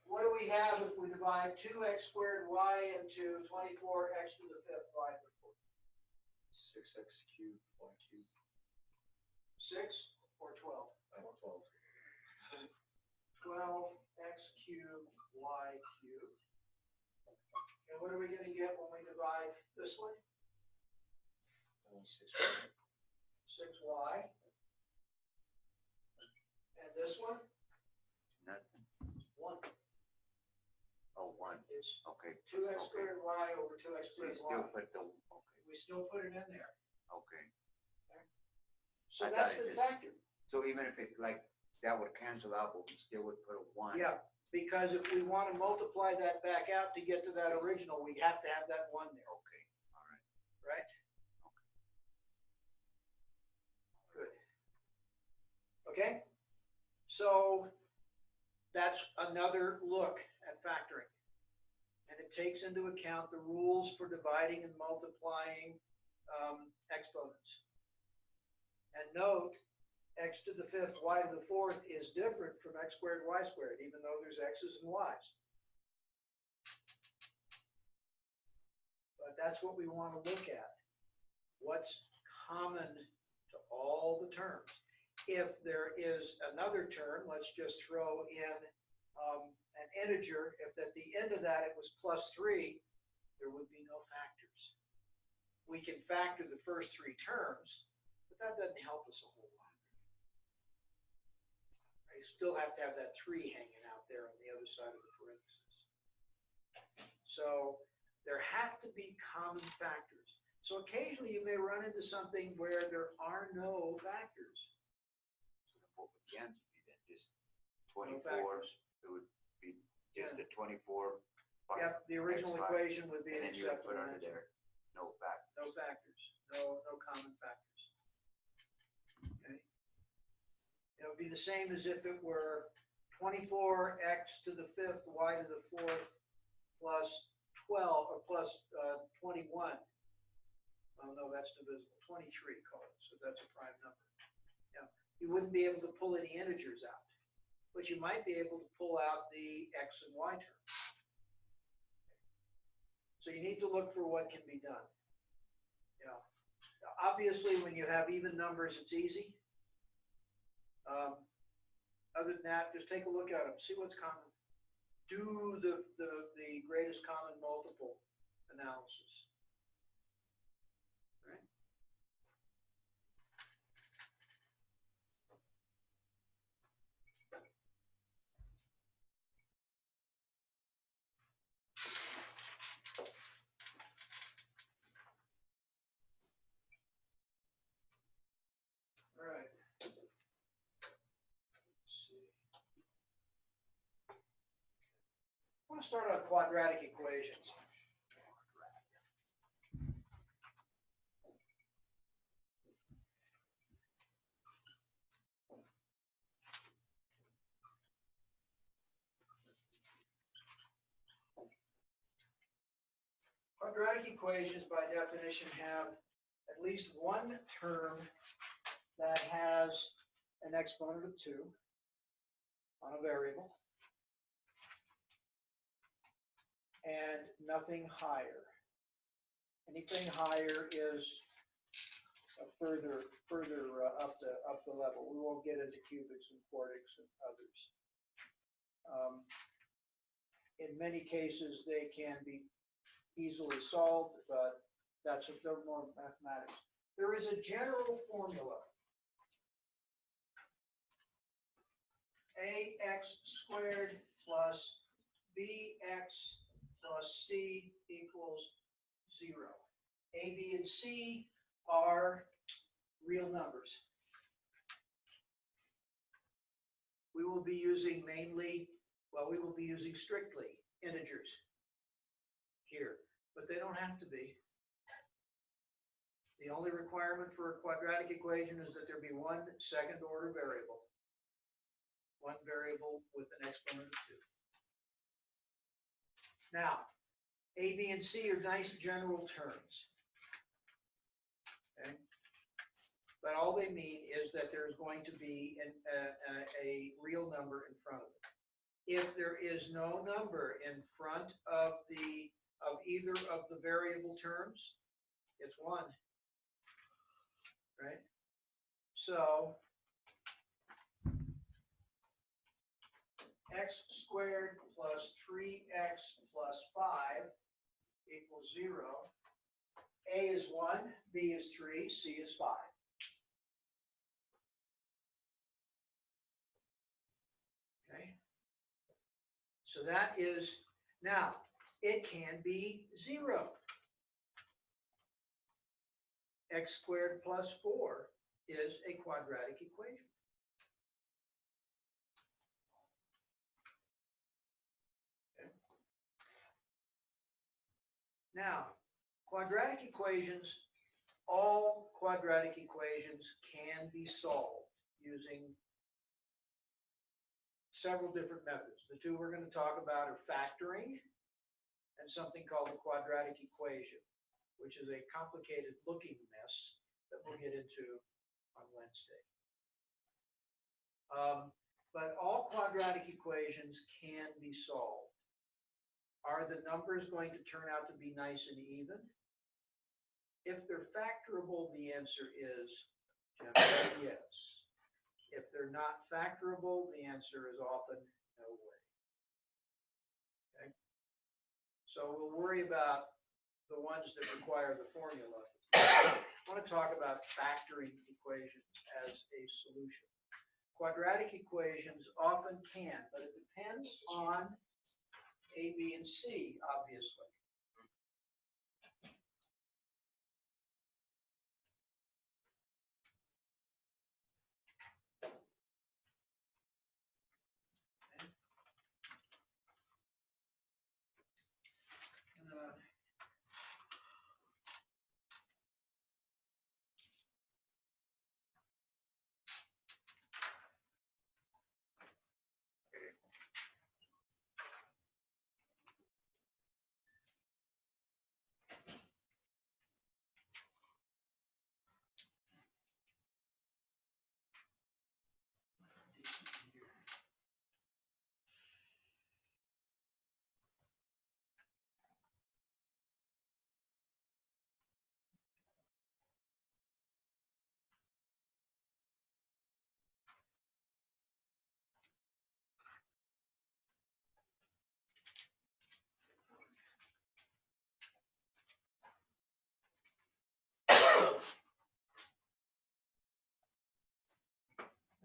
Speaker 3: what do we have if we divide 2x squared y into 24x to the 5th y by 4?
Speaker 4: 6x cubed y cubed.
Speaker 3: 6 or 12?
Speaker 4: 12.
Speaker 3: 12x cubed y cubed. And what are we going to get when we divide this one?
Speaker 4: 6y.
Speaker 3: 6y. And this one?
Speaker 4: Nothing.
Speaker 3: 1.
Speaker 4: Oh, 1.
Speaker 3: It's
Speaker 4: Okay.
Speaker 3: 2x
Speaker 4: Okay.
Speaker 3: squared y over 2x
Speaker 4: So you
Speaker 3: squared
Speaker 4: still
Speaker 3: y.
Speaker 4: put the, okay,
Speaker 3: We still put it in there.
Speaker 4: okay.
Speaker 3: So
Speaker 4: I
Speaker 3: that's
Speaker 4: thought it
Speaker 3: the
Speaker 4: just-
Speaker 3: factor.
Speaker 4: So even if it, like, that would cancel out, but we still would put a 1.
Speaker 3: Yeah, because if we want to multiply that back out to get to that original, we have to have that 1 there.
Speaker 4: Okay, all right.
Speaker 3: Right? Good. Okay? So that's another look at factoring. And it takes into account the rules for dividing and multiplying exponents. And note, x to the fifth, y to the fourth is different from x squared, y squared, even though there's x's and y's. But that's what we want to look at. What's common to all the terms? If there is another term, let's just throw in an integer. If at the end of that it was +3, there would be no factors. We can factor the first three terms, but that doesn't help us a whole lot. You still have to have that 3 hanging out there on the other side of the parentheses. So there have to be common factors. So occasionally you may run into something where there are no factors.
Speaker 4: So what would the answer be then? Just
Speaker 3: No
Speaker 4: 24,
Speaker 3: factors.
Speaker 4: it would be just a 24.
Speaker 3: Yep, the original
Speaker 4: X5,
Speaker 3: equation would be
Speaker 4: And
Speaker 3: an
Speaker 4: then you would put
Speaker 3: acceptable
Speaker 4: under
Speaker 3: answer.
Speaker 4: there, no fact.
Speaker 3: No factors, no common factors. Okay. It would be the same as if it were 24x to the fifth, y to the fourth, plus 12, or plus 21. Oh no, that's divisible, 23 call it, so that's a prime number. Yeah, you wouldn't be able to pull any integers out, but you might be able to pull out the x and y term. So you need to look for what can be done. You know, obviously, when you have even numbers, it's easy. Other than that, just take a look at them, see what's common. Do the greatest common multiple analysis. Right? All right. Let's see. I want to start on quadratic equations. Quadratic equations, by definition, have at least one term that has an exponent of 2 on a variable, and nothing higher. Anything higher is further up the level. We won't get into cubics and quartics and others. In many cases, they can be easily solved, but they're more mathematics. There is a general formula. AX squared plus BX plus C equals 0. A, B, and C are real numbers. We will be using we will be using strictly integers here, but they don't have to be. The only requirement for a quadratic equation is that there be one second order variable. One variable with an exponent of 2. Now, A, B, and C are nice general terms. Okay? But all they mean is that there's going to be a real number in front of it. If there is no number in front of either of the variable terms, it's 1. Right? So x squared plus 3x plus 5 equals 0. A is 1, B is 3, C is 5. Okay? So that is, now, it can be 0. X squared plus 4 is a quadratic equation. Okay. Now, quadratic equations, all quadratic equations can be solved using several different methods. The two we're going to talk about are factoring and something called a quadratic equation. which is a complicated looking mess that we'll get into on Wednesday. But all quadratic equations can be solved. Are the numbers going to turn out to be nice and even? If they're factorable, the answer is generally yes. If they're not factorable, the answer is often no way. Okay? So we'll worry about the ones that require the formula. I want to talk about factoring equations as a solution. Quadratic equations often can, but it depends on A, B, and C, obviously.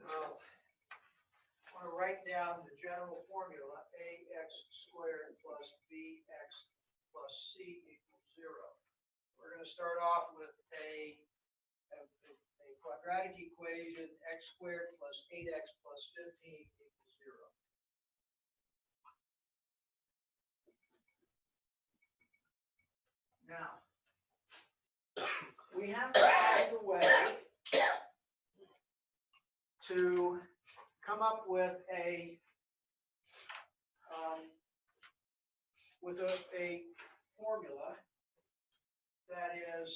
Speaker 3: Now, I want to write down the general formula, ax squared plus bx plus c equals 0. We're going to start off with a quadratic equation, x squared plus 8x plus 15 equals 0. Now, we have to find a way to come up with a formula that is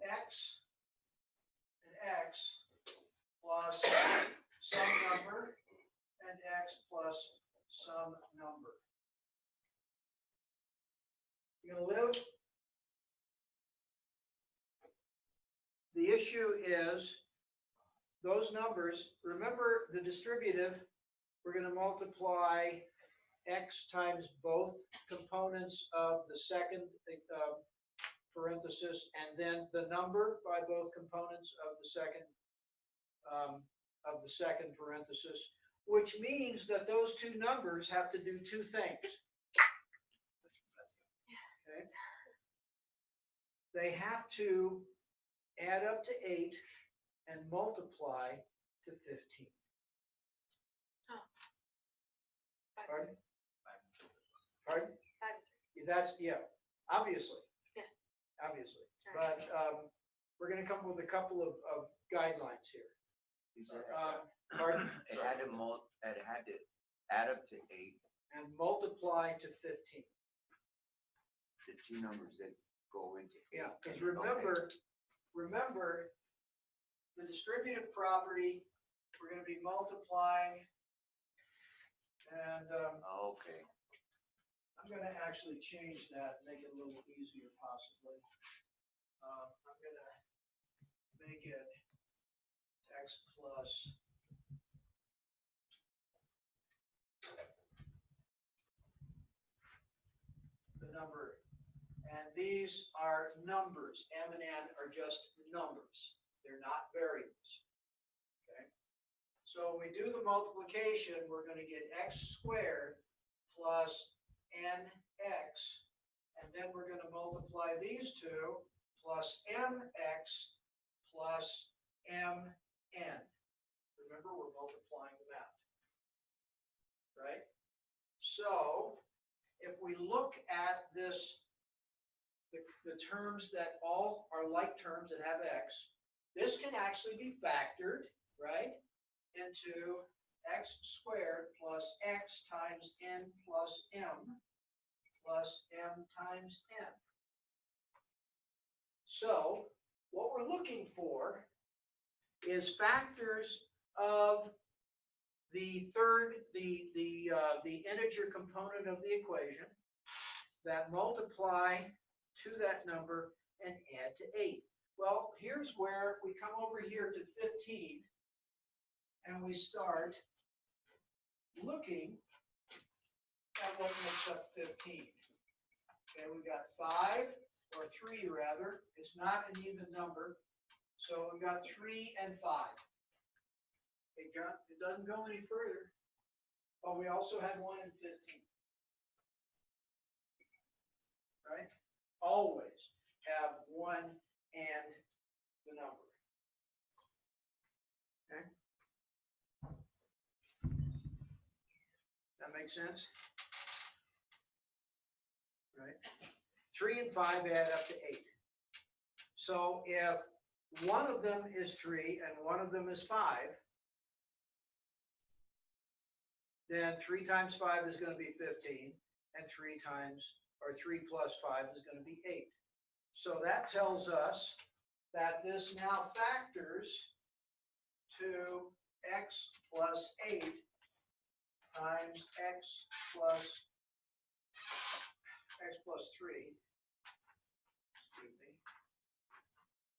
Speaker 3: x and x plus some number and x plus some number. You're going to live. The issue is those numbers, remember the distributive, we're going to multiply x times both components of the second parenthesis and then the number by both components of the second parenthesis, which means that those two numbers have to do two things. Okay? They have to add up to 8 and multiply to 15. Pardon? Pardon? That's, yeah, obviously.
Speaker 5: Yeah.
Speaker 3: Obviously. But we're going to come up with a couple of guidelines here. Pardon?
Speaker 4: It had to add up to 8,
Speaker 3: And multiply to 15.
Speaker 4: the two numbers that go into 8.
Speaker 3: Yeah, because remember, the distributive property, we're going to be multiplying, and
Speaker 4: Okay.
Speaker 3: I'm going to actually change that, make it a little easier possibly. I'm going to make it x plus the number. And these are numbers. M and N are just numbers. They're not variables. Okay. So when we do the multiplication, we're going to get x squared plus nx, and then we're going to multiply these two plus mx plus mn. Remember, we're multiplying them out. Right? So if we look at this, the terms that all are like terms that have x, this can actually be factored, right, into x squared plus x times n plus m times n. So what we're looking for is factors of the integer component of the equation that multiply to that number and add to 8. Well, here's where we come over here to 15 and we start looking at what makes up 15. Okay, we got 5, or 3 rather. It's not an even number. So we've got 3 and 5. It doesn't go any further. But we also had 1 and 15. Right? Always have 1 and the number. Okay? That makes sense? Right? 3 and 5 add up to 8. So if one of them is 3 and one of them is 5, then 3 times 5 is going to be 15, and 3 plus 5 is going to be 8. So that tells us that this now factors to x plus 8 times x plus 3, excuse me,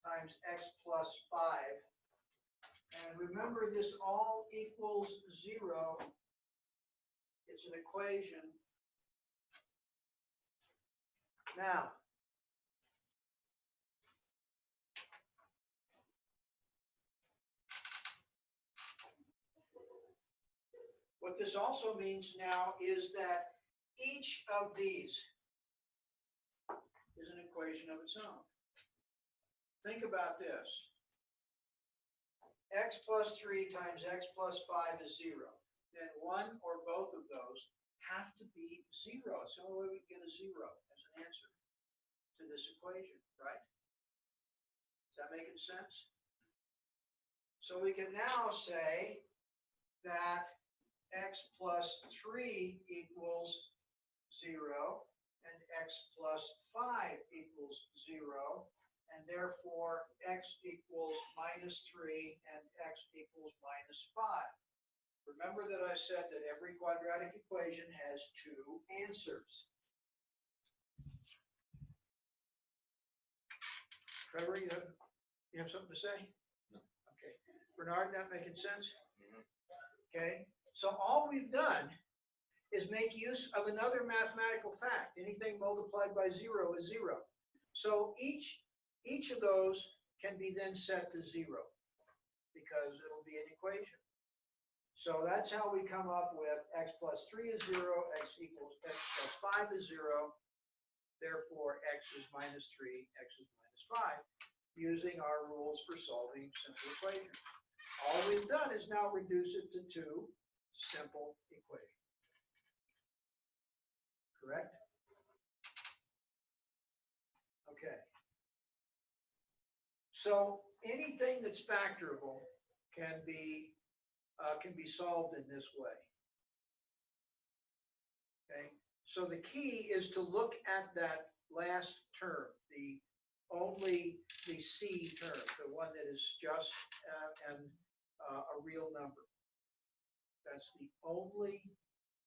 Speaker 3: times x plus 5. And remember, this all equals 0. It's an equation. Now, what this also means now is that each of these is an equation of its own. Think about this. X plus 3 times x plus 5 is 0. Then one or both of those have to be 0. It's the only way we can get a 0 as an answer to this equation, right? Is that making sense? So we can now say that x plus 3 equals 0 and x plus 5 equals 0, and therefore x equals minus 3 and x equals minus 5. Remember that I said that every quadratic equation has 2 answers. Trevor, you have something to say?
Speaker 1: No.
Speaker 3: Okay. Bernard, that making sense?
Speaker 1: Mhm.
Speaker 3: Okay. So all we've done is make use of another mathematical fact. Anything multiplied by 0 is 0. So each of those can be then set to 0 because it'll be an equation. So that's how we come up with x plus 3 is 0, x plus 5 is 0. Therefore, x is minus 3, x is minus 5, using our rules for solving simple equations. All we've done is now reduce it to 2 simple equations. Correct? Okay. So anything that's factorable can be solved in this way. Okay, so the key is to look at that last term, the C term, the one that is just a real number.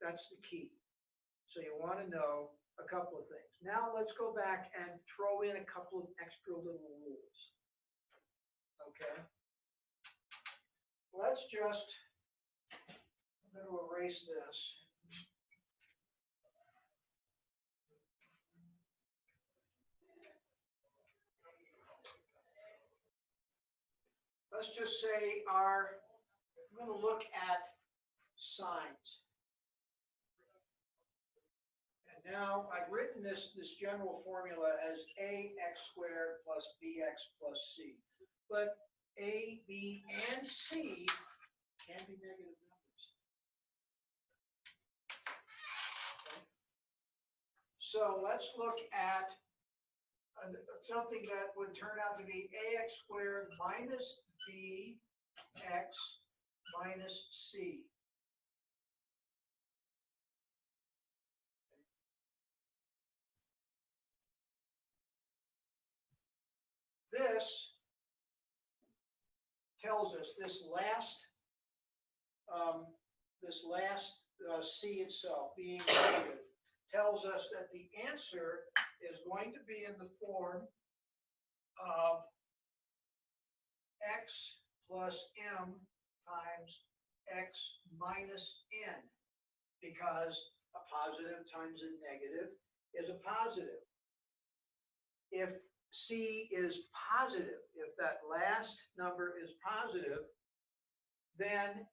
Speaker 3: That's the key. So you want to know a couple of things. Now let's go back and throw in a couple of extra little rules. Okay. Let's just, I'm going to erase this. Let's just say I'm going to look at signs. And now I've written this general formula as ax squared plus bx plus c. But a, b, and c can be negative numbers. Okay. So let's look at something that would turn out to be ax squared minus bx minus c. this tells us this last C itself being negative tells us that the answer is going to be in the form of x plus m times x minus n, because a positive times a negative is a positive. If C is positive, if that last number is positive, then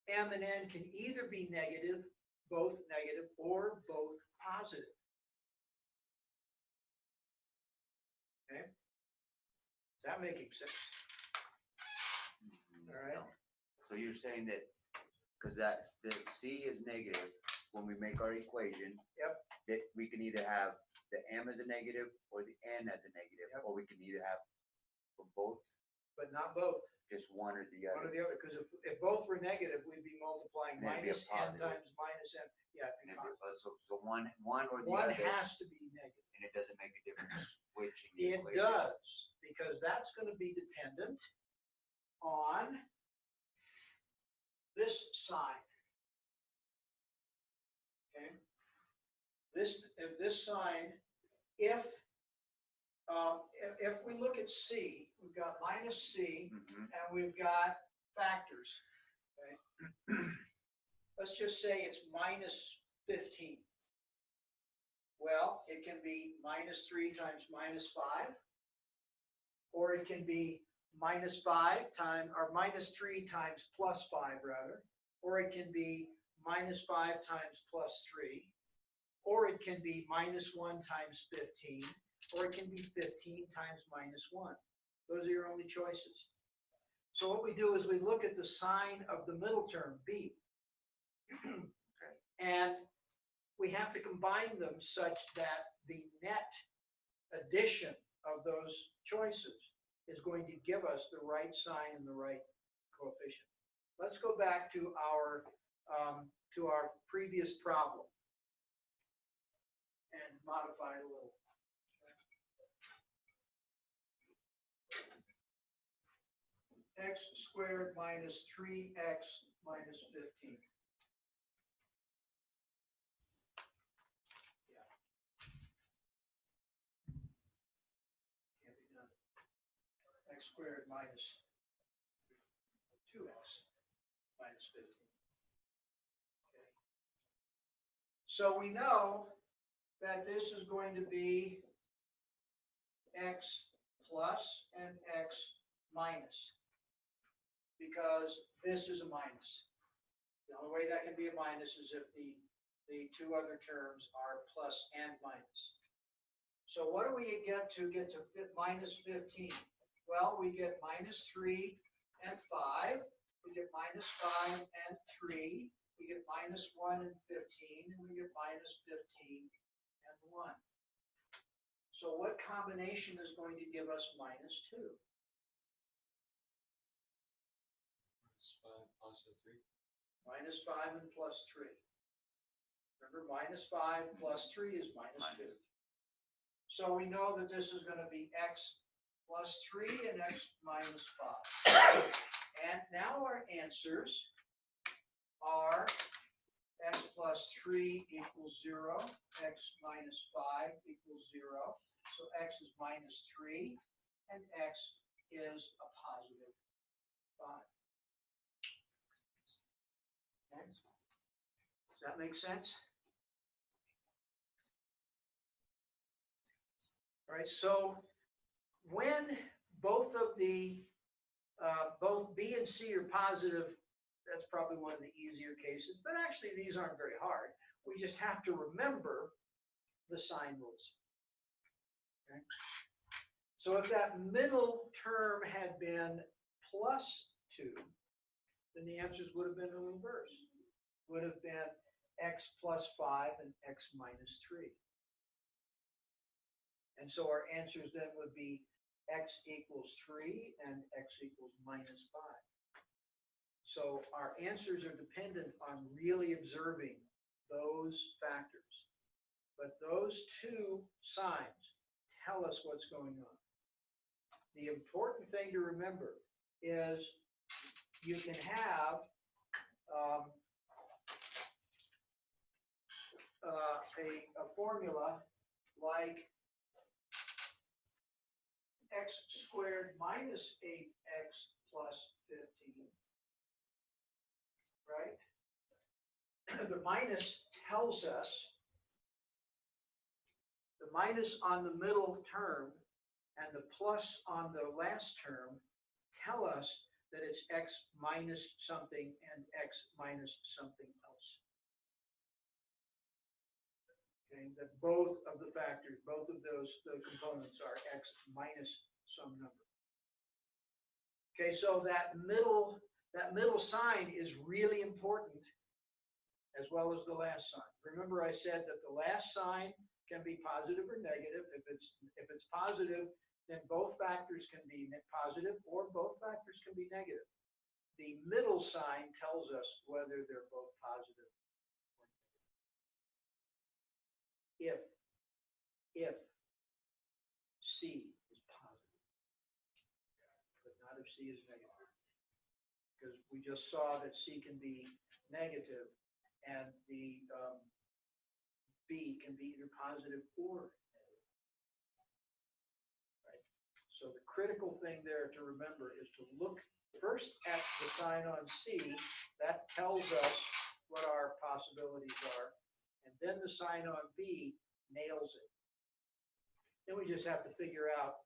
Speaker 3: M and N can either be negative, both negative, or both positive. Okay? Is that making sense? All right.
Speaker 4: So you're saying that, because that's, the C is negative, when we make our equation.
Speaker 3: Yep.
Speaker 4: That we can either have the M as a negative or the N as a negative,
Speaker 3: Yep.
Speaker 4: or we can either have both,
Speaker 3: But not both,
Speaker 4: just one or the
Speaker 3: one or
Speaker 4: other.
Speaker 3: the other, because if both were negative, we'd be multiplying
Speaker 4: And it'd be a
Speaker 3: minus N
Speaker 4: positive.
Speaker 3: times minus N. Yeah, it'd
Speaker 4: And
Speaker 3: be
Speaker 4: if
Speaker 3: positive.
Speaker 4: so one or the
Speaker 3: One
Speaker 4: other,
Speaker 3: has to be negative.
Speaker 4: and it doesn't make a difference switching the
Speaker 3: It
Speaker 4: equation.
Speaker 3: does, because that's going to be dependent on this sign. Okay? This sign, if we look at C, we've got minus C,
Speaker 4: Mhm.
Speaker 3: and we've got factors. Okay? Let's just say it's minus 15. Well, it can be minus 3 times minus 5, or it can be minus 5 times, or minus 3 times plus 5 rather, or it can be minus 5 times plus 3, or it can be minus 1 times 15, or it can be 15 times minus 1. Those are your only choices. So what we do is we look at the sign of the middle term, B. And we have to combine them such that the net addition of those choices is going to give us the right sign and the right coefficient. Let's go back to our previous problem and modify it a little. X squared minus 3x minus 15. Yeah. Can't be done. X squared minus 2x minus 15. Okay. So we know that this is going to be x plus and x minus, because this is a minus. The only way that can be a minus is if the two other terms are plus and minus. So what do we get to minus 15? Well, we get minus 3 and 5. We get minus 5 and 3. We get minus 1 and 15. And we get minus 15 and 1. So what combination is going to give us minus 2? Minus 5 and plus 3. Remember, minus 5 plus 3 is minus 2. So we know that this is going to be x plus 3 and x minus 5. And now our answers are x plus 3 equals 0, x minus 5 equals 0. So x is minus 3, and x is a positive 5. Okay. Does that make sense? All right, so when both of the, both B and C are positive, that's probably one of the easier cases, but actually these aren't very hard. We just have to remember the sign rules. Okay? So if that middle term had been plus 2, then the answers would have been in reverse. Would have been x plus 5 and x minus 3. And so our answers then would be x equals 3 and x equals minus 5. So our answers are dependent on really observing those factors. But those two signs tell us what's going on. the important thing to remember is you can have a formula like x squared minus 8x plus 15, right? The minus tells us, the minus on the middle term and the plus on the last term tell us that it's x minus something and x minus something else. Okay, that both of the factors, both of those components are x minus some number. Okay, so that middle sign is really important, as well as the last sign. Remember, I said that the last sign can be positive or negative. If it's positive, then both factors can be positive or both factors can be negative. The middle sign tells us whether they're both positive or negative. If C is positive, but not if C is negative. Because we just saw that C can be negative and the B can be either positive or negative. Right? So the critical thing there to remember is to look first at the sign on C. That tells us what our possibilities are. And then the sign on B nails it. Then we just have to figure out,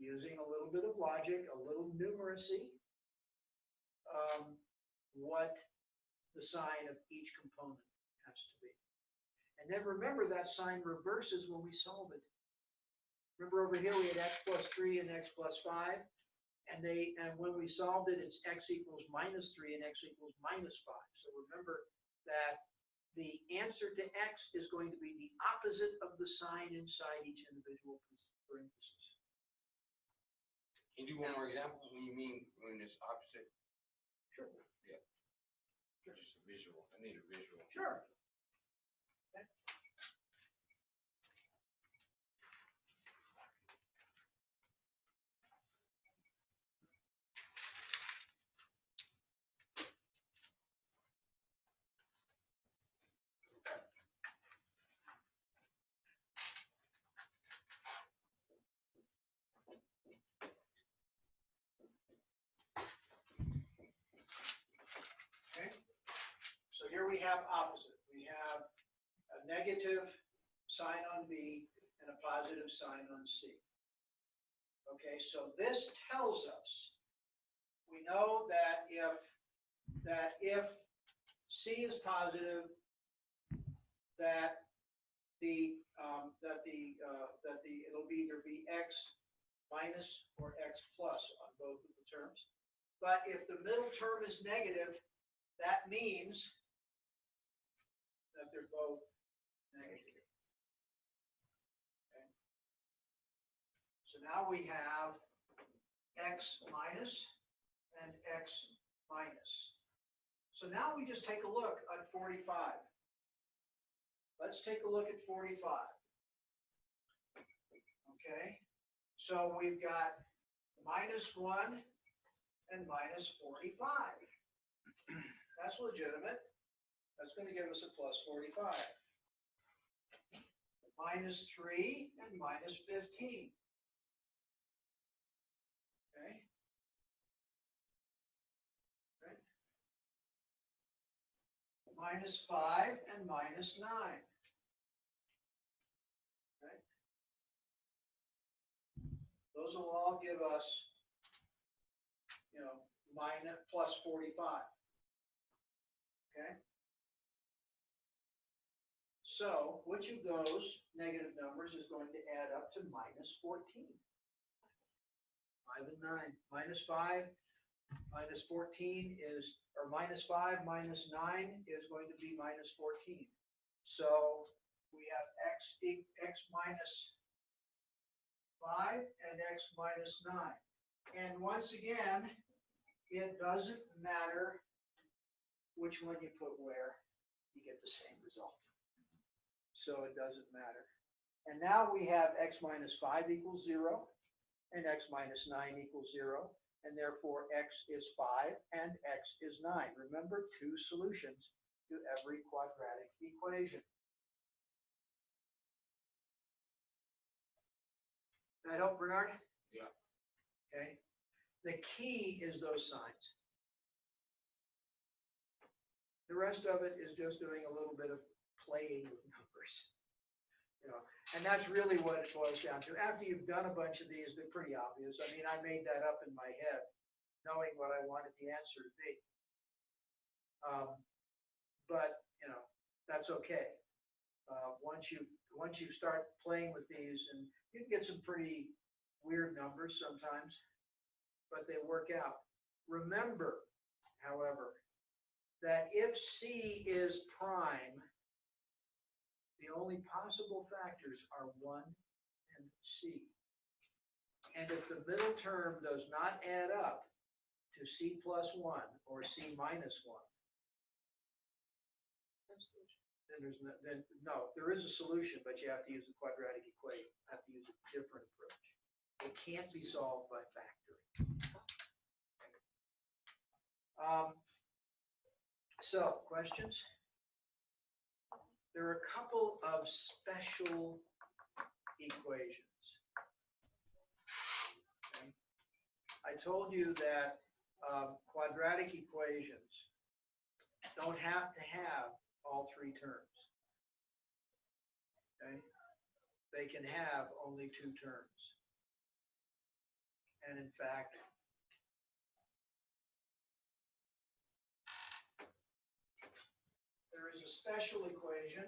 Speaker 3: using a little bit of logic, a little numeracy, what the sign of each component has to be. And then remember that sign reverses when we solve it. Remember over here we had x plus 3 and x plus 5. And when we solved it, it's x equals minus 3 and x equals minus 5. So remember that the answer to x is going to be the opposite of the sign inside each individual parenthesis.
Speaker 1: Can you do one more example? When you mean when it's opposite?
Speaker 3: Sure.
Speaker 1: Yeah. Just a visual. I need a visual.
Speaker 3: Sure. Okay. So here we have opposite. We have a negative sign on B and a positive sign on C. Okay, so this tells us, we know that if C is positive, it'll either be x minus or x plus on both of the terms. But if the middle term is negative, that means that they're both negative. Okay. So now we have x minus and x minus. So now we just take a look at 45. Let's take a look at 45. Okay, so we've got minus 1 and minus 45. That's legitimate. That's going to give us a plus 45. Minus 3 and minus 15. Okay. Right. Minus 5 and minus 9. Okay. Those will all give us, minus plus 45. Okay. So which of those negative numbers is going to add up to minus 14? 5 and 9. Minus 5 minus 14 is, or minus 5 minus 9 is going to be minus 14. So we have x minus 5 and x minus 9. And once again, it doesn't matter which one you put where, you get the same result. So it doesn't matter. And now we have x minus 5 equals 0, and x minus 9 equals 0, and therefore x is 5 and x is 9. Remember, two solutions to every quadratic equation. That help, Bernard?
Speaker 1: Yeah.
Speaker 3: Okay. The key is those signs. The rest of it is just doing a little bit of playing with numbers. And that's really what it boils down to. After you've done a bunch of these, they're pretty obvious. I mean, I made that up in my head, knowing what I wanted the answer to be. But that's okay. Once you start playing with these, and you can get some pretty weird numbers sometimes, but they work out. Remember, however, that if C is prime, the only possible factors are 1 and C. And if the middle term does not add up to C plus 1 or C minus 1, then there is a solution, but you have to use the quadratic equation. You have to use a different approach. It can't be solved by factoring. So, questions? There are a couple of special equations. Okay. I told you that quadratic equations don't have to have all three terms. Okay? They can have only two terms. And in fact, there is a special equation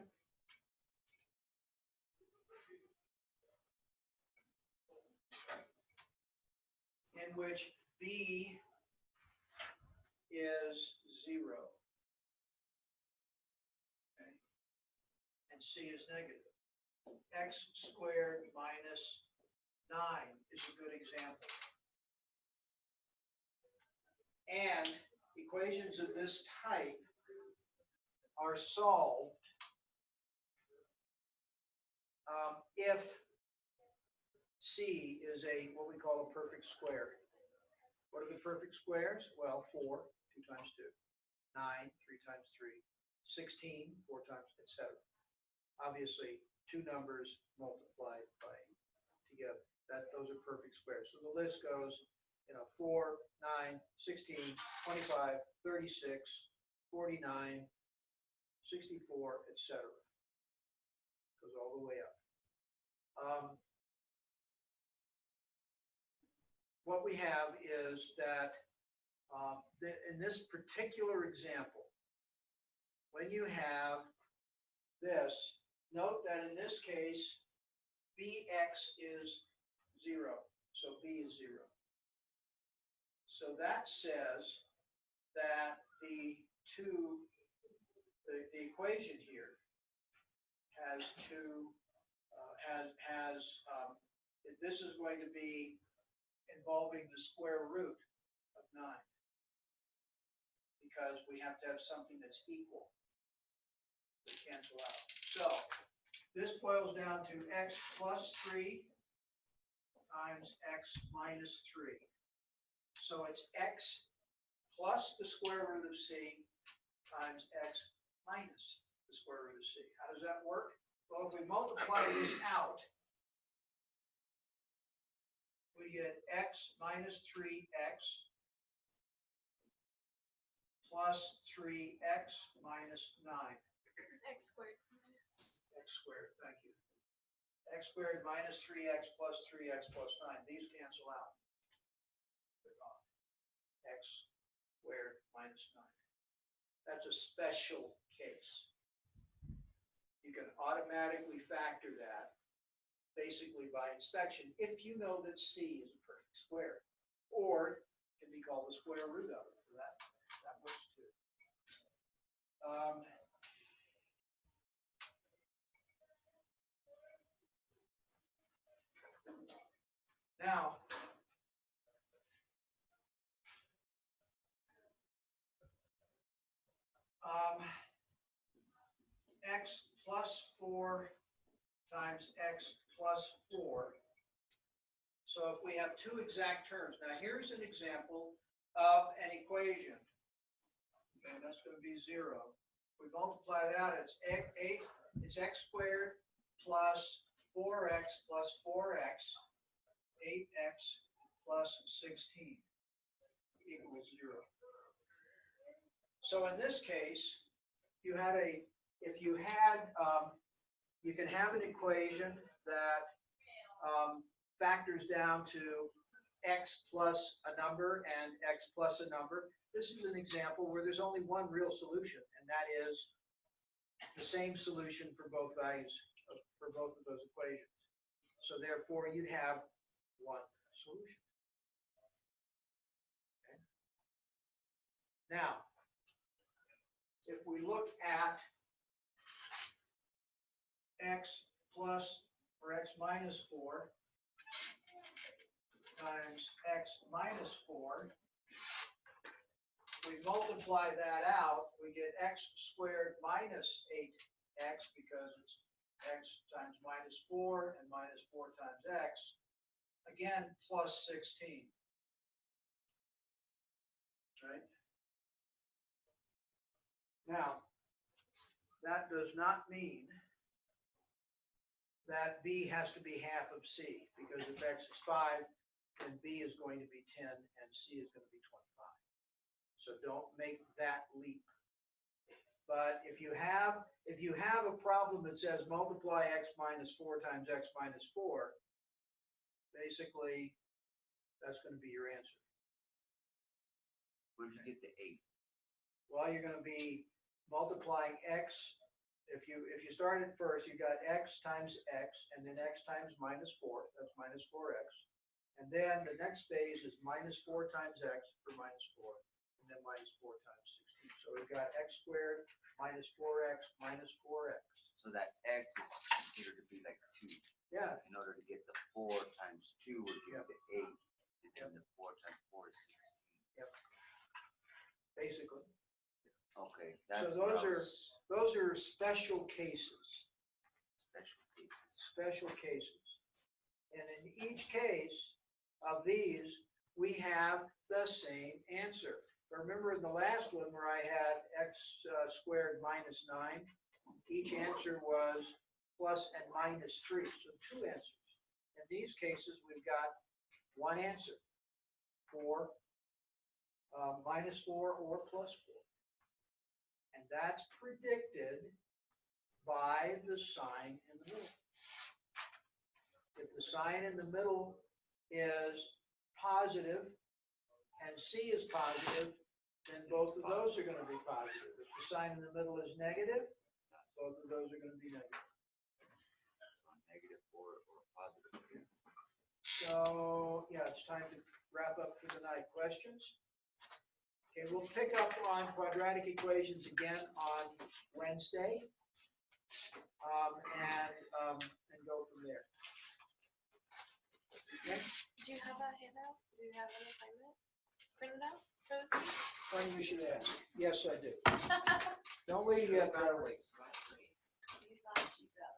Speaker 3: in which B is 0. Okay. And C is negative. X squared minus 9 is a good example. And equations of this type are solved if C is what we call a perfect square. What are the perfect squares? Well, 4, 2 times 2, 9, 3 times 3, 16, 4 times, etc. Obviously, two numbers multiplied by together. Those are perfect squares. So the list goes, 4, 9, 16, 25, 36, 49, 64, etc. Goes all the way up. What we have is that in this particular example, when you have this, note that in this case, Bx is 0, so B is 0. So that says that the equation here has this is going to be involving the square root of 9, because we have to have something that's equal to cancel out. So this boils down to x plus 3 times x minus 3. So it's x plus the square root of c times x minus the square root of c. How does that work? Well, if we multiply this out, we get x minus 3x plus 3x minus 9.
Speaker 5: X squared.
Speaker 3: X squared, thank you. X squared minus 3x plus 3x plus 9. These cancel out. X squared minus 9. That's a special case. You can automatically factor that basically by inspection if you know that C is a perfect square, or it can be called the square root of it. That works too. Now, x plus 4 times x plus 4 So if we have two exact terms, now here's an example of an equation. Okay, that's going to be 0. We multiply that out, it's x squared plus 4x plus 4x, 8x plus 16 equals 0. So in this case, you can have an equation that factors down to x plus a number and x plus a number. This is an example where there's only one real solution, and that is the same solution for both values, for both of those equations. So therefore, you'd have one solution. Okay. Now, if we look at x plus or x minus 4 times x minus 4, we multiply that out, we get x squared minus 8x because it's x times minus 4 and minus 4 times x, again, plus 16. Right? Now, that does not mean that b has to be half of c, because if x is 5, then b is going to be 10 and c is going to be 25. So don't make that leap. But if you have a problem that says multiply x minus 4 times x minus 4, basically that's going to be your answer.
Speaker 4: Where'd you get the 8?
Speaker 3: Well, you're going to be multiplying x. If you start at first, you got x times x, and then x times minus 4. That's minus 4x. And then the next phase is minus 4 times x for minus 4, and then minus 4 times 16. So we've got x squared minus 4x minus 4x.
Speaker 4: So that x is considered to be like 2.
Speaker 3: Yeah.
Speaker 4: In order to get the 4 times 2 would give the 8, and then the 4 times 4 is 16.
Speaker 3: Yep. Basically.
Speaker 4: Okay.
Speaker 3: So those are special cases.
Speaker 4: Special cases.
Speaker 3: Special cases. And in each case of these, we have the same answer. Remember in the last one where I had x squared minus 9, each answer was plus and minus 3, so 2 answers. In these cases, we've got one answer for minus 4 or plus 4. And that's predicted by the sign in the middle. If the sign in the middle is positive and C is positive, then both of those are going to be positive. If the sign in the middle is negative, both of those are going to be negative.
Speaker 4: Negative or positive.
Speaker 3: So, yeah, it's time to wrap up for the night. Questions? Okay, we'll pick up on quadratic equations again on Wednesday, and go from there. Okay?
Speaker 5: Do you have a handout? Do you have an assignment printed out for this week?
Speaker 3: Funny you should ask. Yes, I do. Don't leave yet, Beverly.
Speaker 5: You thought you got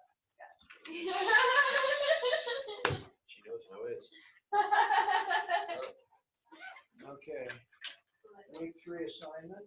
Speaker 5: it.
Speaker 1: She knows how it is.
Speaker 3: Okay. Week 3 assignment.